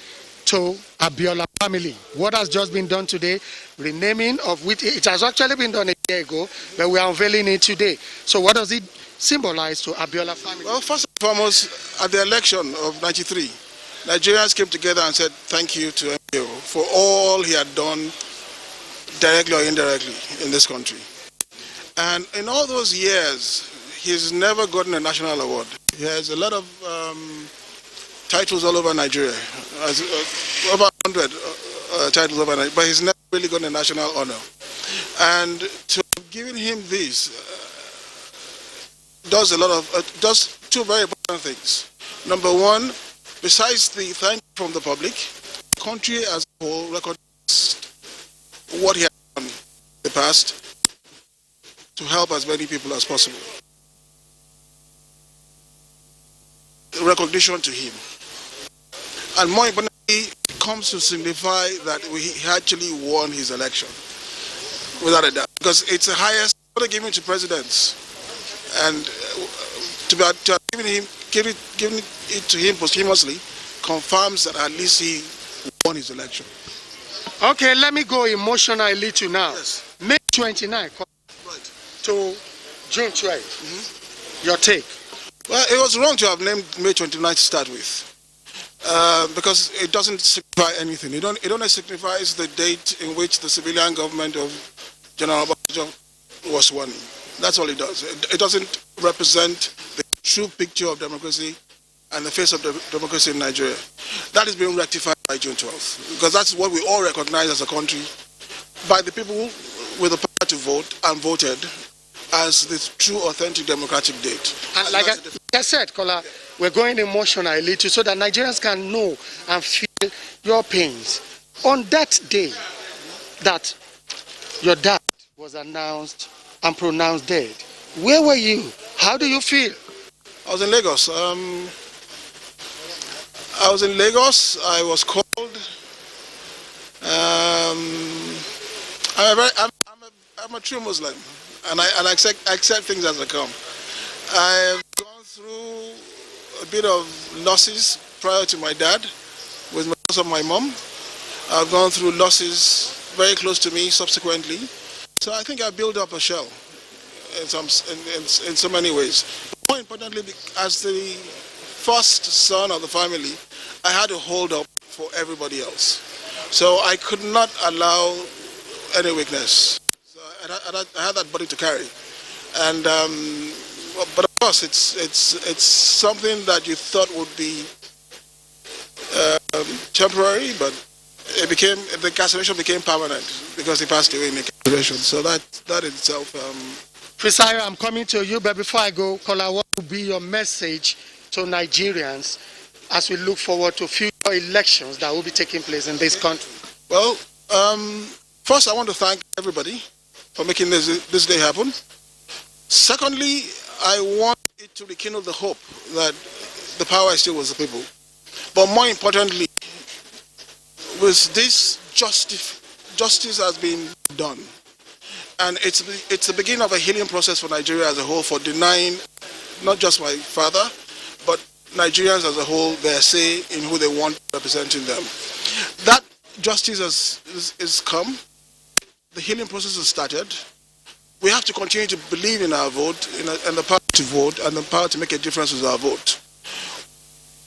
to Abiola family? What has just been done today, renaming of which it has actually been done a year ago, but we are unveiling it today. So what does it symbolize to Abiola family? Well, first and foremost, at the election of '93, Nigerians came together and said thank you to MKO for all he had done, directly or indirectly, in this country. And in all those years, he's never gotten a national award. He has a lot of titles all over Nigeria, over 100 titles over Nigeria, but he's never really gotten a national honor. And to have given him this does two very important things. Number one, besides the thank you from the public, the country as a whole recognized what he has done in the past to help as many people as possible. Recognition to him. And more importantly, it comes to signify that he actually won his election, without a doubt. Because it's the highest order given to presidents. And to have given it to him posthumously confirms that at least he won his election. Okay, let me go emotional a little now. Yes. May 29 Right. to June 12. Your take? Well, it was wrong to have named May 29 to start with, because it doesn't signify anything. It only signifies the date in which the civilian government of General Abuja was sworn in. That's all it does. It doesn't represent the true picture of democracy and the face of democracy in Nigeria. That is being rectified by June 12th, because that's what we all recognize as a country by the people with the power to vote and voted as the true authentic democratic date. And like I said, Kola, we're going emotional a little so that Nigerians can know and feel your pains. On that day that your dad was announced and pronounced dead, where were you? How do you feel? I was in Lagos. I was called. I'm a true Muslim, and I accept things as they come. I've gone through a bit of losses prior to my dad, with the loss of my mom. I've gone through losses very close to me subsequently. So I think I built up a shell in so many ways. More importantly, as the first son of the family, I had to hold up for everybody else. So I could not allow any weakness. So I had that burden to carry. And but of course, it's something that you thought would be temporary, but the cancellation became permanent because he passed away in the cancellation. So that in itself. Fisayo, I'm coming to you, but before I go, Kola, what would be your message to Nigerians as we look forward to future elections that will be taking place in this country? Well, first I want to thank everybody for making this day happen. Secondly, I want it to rekindle the hope that the power is still with the people. But more importantly, with this justice has been done. And it's the beginning of a healing process for Nigeria as a whole, for denying not just my father, but Nigerians as a whole their say in who they want representing them. That justice has come. The healing process has started. We have to continue to believe in our vote, and the power to vote, and the power to make a difference with our vote.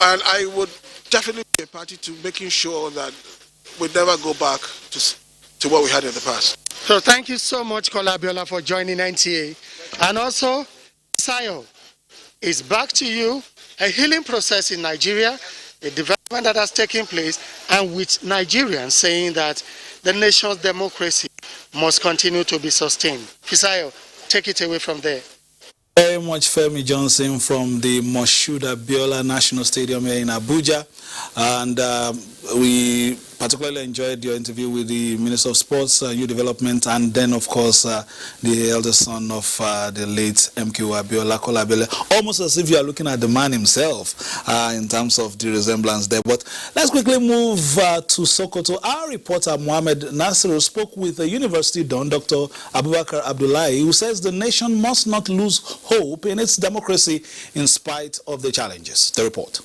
And I would definitely be a party to making sure that we never go back to what we had in the past. So thank you so much, Kola Abiola, for joining NTA. And also, Sayo, it's back to you. A healing process in Nigeria, a development that has taken place, and with Nigerians saying that the nation's democracy must continue to be sustained. Fisayo, take it away from there. Very much Femi Johnson from the Moshood Abiola National Stadium here in Abuja. And we particularly enjoyed your interview with the Minister of Sports, Youth Development, and then, of course, the eldest son of the late MKO Abiola, Kola Abiola. Almost as if you are looking at the man himself in terms of the resemblance there. But let's quickly move to Sokoto. Our reporter, Mohammed Nasiru, spoke with a university don, Dr. Abubakar Abdullahi, who says the nation must not lose hope in its democracy in spite of the challenges. The report.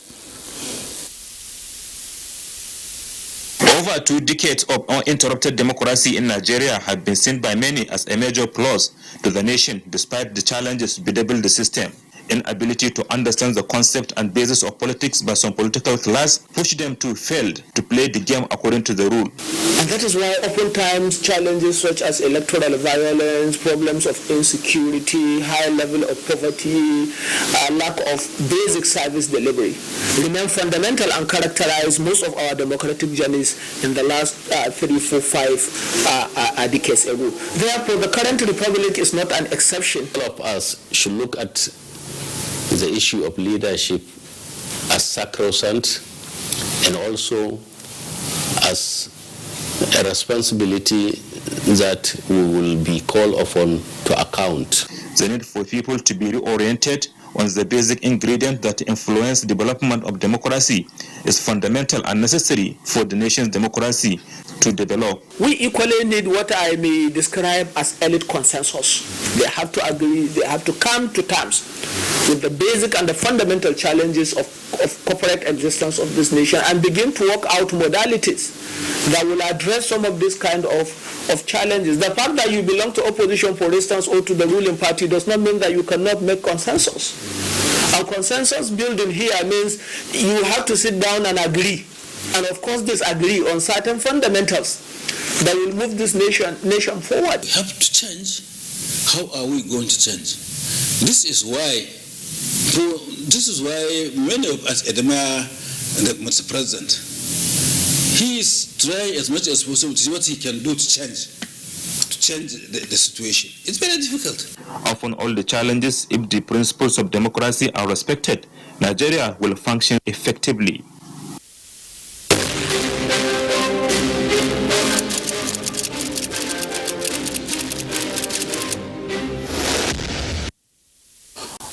Over 2 decades of uninterrupted democracy in Nigeria have been seen by many as a major plus to the nation, despite the challenges bedeviled the system. Inability to understand the concept and basis of politics by some political class pushed them to fail to play the game according to the rule. And that is why oftentimes challenges such as electoral violence, problems of insecurity, high level of poverty, lack of basic service delivery remain fundamental and characterize most of our democratic journeys in the last 3, 4, 5 decades ago. Therefore, the current republic is not an exception. All of us should look at the issue of leadership as sacrosanct and also as a responsibility that we will be called upon to account. The need for people to be reoriented on the basic ingredient that influence development of democracy is fundamental and necessary for the nation's democracy to develop. We equally need what I may describe as elite consensus. They have to agree, they have to come to terms with the basic and the fundamental challenges of corporate existence of this nation and begin to work out modalities that will address some of this kind of challenges. The fact that you belong to opposition, for instance, or to the ruling party does not mean that you cannot make consensus. And consensus building here means you have to sit down and agree, and of course disagree on certain fundamentals that will move this nation forward. We have to change. How are we going to change? This is why many of us admire the Mr. President. He is trying as much as possible to see what he can do to change the situation. It's very difficult. Often all the challenges, if the principles of democracy are respected, Nigeria will function effectively.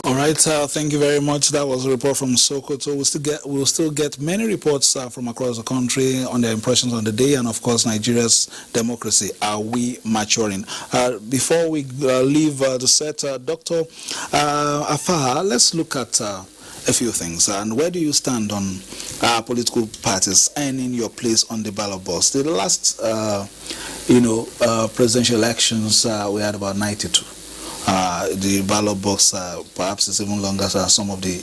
All right, thank you very much. That was a report from Sokoto. We'll still get many reports from across the country on their impressions on the day, and of course, Nigeria's democracy. Are we maturing? Before we leave the set, Dr. Afar, let's look at a few things. And where do you stand on political parties earning your place on the ballot box? The last, presidential elections, we had about 92. The ballot box perhaps is even longer than some of the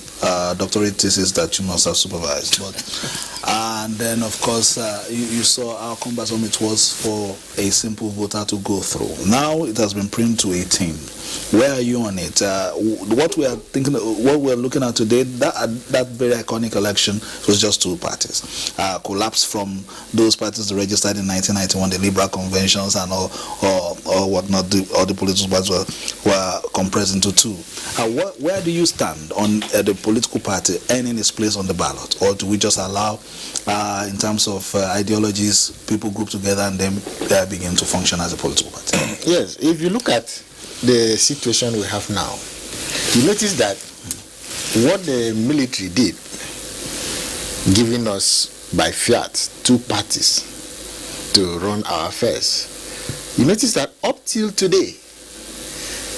doctorate theses that you must have supervised. And then, of course, you saw how cumbersome it was for a simple voter to go through. Now it has been primed to 18. Where are you on it? What we are looking at today, that very iconic election was just 2 parties. Collapsed from those parties registered in 1991, the Liberal conventions and all whatnot. All the political parties were compressed into 2. Where do you stand on the political party earning its place on the ballot, or do we just allow, in terms of ideologies, people group together and then begin to function as a political party? Yes, if you look at the situation we have now, you notice that what the military did, giving us by fiat 2 parties to run our affairs, you notice that up till today,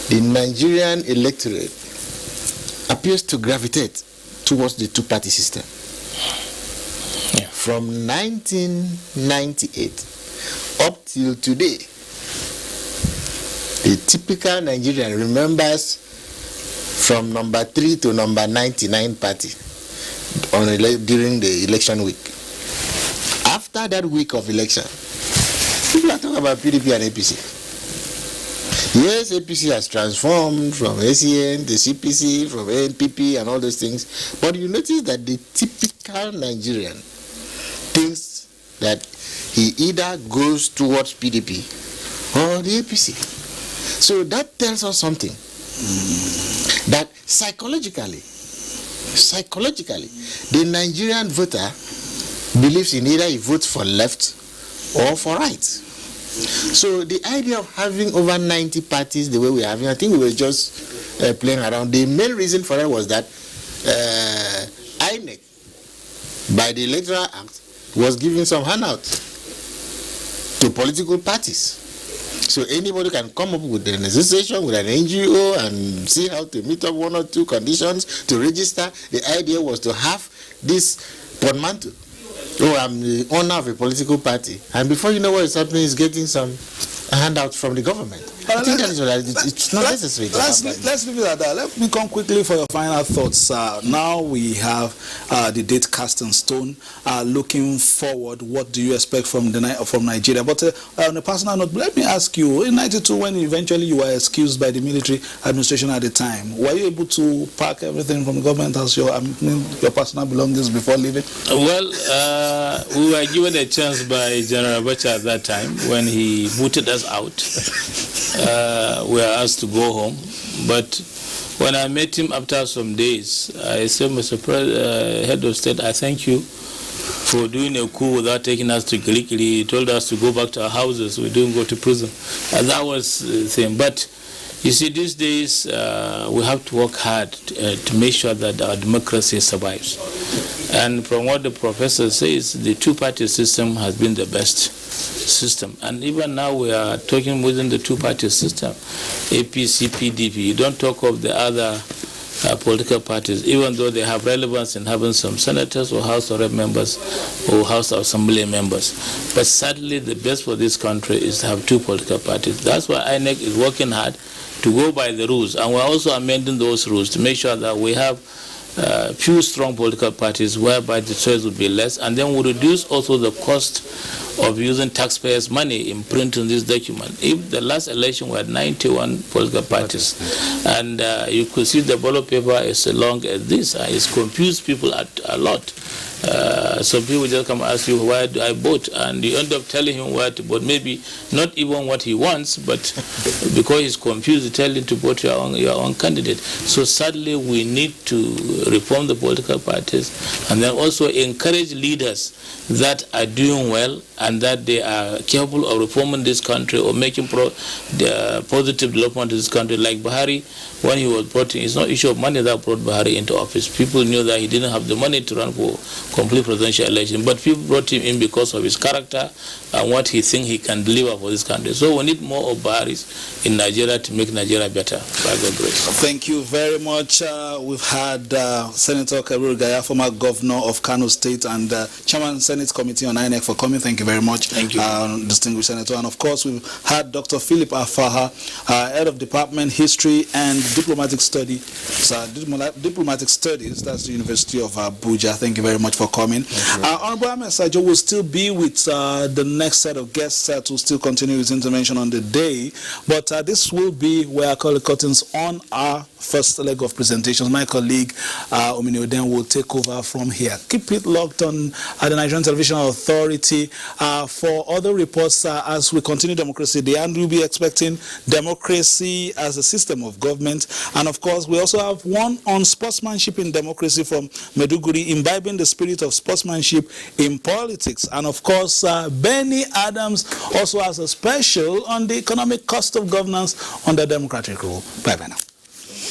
the Nigerian electorate appears to gravitate towards the 2-party system. Yeah. From 1998 up till today, the typical Nigerian remembers from number 3 to number 99 party during the election week. After that week of election, people are talking about PDP and APC. Yes, APC has transformed from ACN to CPC, from ANPP and all those things. But you notice that the typical Nigerian thinks that he either goes towards PDP or the APC. So that tells us something. That psychologically, the Nigerian voter believes in either he votes for left or for right. So the idea of having over 90 parties the way we're having, I think we were just playing around. The main reason for that was that INEC, by the Electoral Act, was giving some handouts to political parties. So anybody can come up with an association, with an NGO, and see how to meet up 1 or 2 conditions to register. The idea was to have this portmanteau Oh, I'm the owner of a political party, and before you know what is happening, is getting some handout from the government. I think that is what it's not necessary. Let's leave it at that. Let me come quickly for your final thoughts. Now we have the date cast in stone. Looking forward, what do you expect from Nigeria? But on a personal note, let me ask you: in '92, when eventually you were excused by the military administration at the time, were you able to pack everything from the government as your personal belongings before leaving? Well, we were given a chance by General Abuja at that time when he booted us out. We were asked to go home, but when I met him after some days, I said, Mr. Head of State, I thank you for doing a coup without taking us to Kirikiri. He told us to go back to our houses. We didn't go to prison. And that was the thing. But you see, these days, we have to work hard to make sure that our democracy survives. And from what the professor says, the two-party system has been the best system. And even now we are talking within the two-party system, APC, PDP. You don't talk of the other political parties, even though they have relevance in having some senators or House of Rep members or House of Assembly members. But sadly, the best for this country is to have two political parties. That's why INEC is working hard to go by the rules. And we're also amending those rules to make sure that we have few strong political parties whereby the choice will be less, and then we'll reduce also the cost of using taxpayers' money in printing this document. If the last election we had 91 political parties, and you could see the ballot paper is as long as this, it's confused people a lot. Some people just come ask you, why do I vote? And you end up telling him where to vote. Maybe not even what he wants, but because he's confused, you tell him to vote your own candidate. So sadly, we need to reform the political parties and then also encourage leaders that are doing well and that they are capable of reforming this country or making the positive development in this country. Like Buhari, when he was brought in, it's not issue of money that brought Buhari into office. People knew that he didn't have the money to run for complete presidential election, but people brought him in because of his character and what he thinks he can deliver for this country. So we need more of Buharis in Nigeria to make Nigeria better, by God's grace. Thank you very much. We've had Senator Kabiru Gaya, former governor of Kano State and Chairman Senate Committee on INEC, for coming. Thank you very much. Thank you. Distinguished Senator. And of course, we've had Dr. Philip Afaha, Head of Department History and Diplomatic Studies, that's the University of Abuja. Thank you very much for coming. Honorable Ahmed Sajo will still be with the next set of guests to still continue his intervention on the day, but this will be where I call the curtains on our first leg of presentations. My colleague Omini Oden will take over from here. Keep it locked on the Nigerian Television Authority for other reports as we continue democracy day, and we'll be expecting democracy as a system of government. And of course, we also have one on sportsmanship in democracy from Meduguri, imbibing the spirit of sportsmanship in politics. And of course, Benny Adams also has a special on the economic cost of governance under democratic rule. Bye bye now.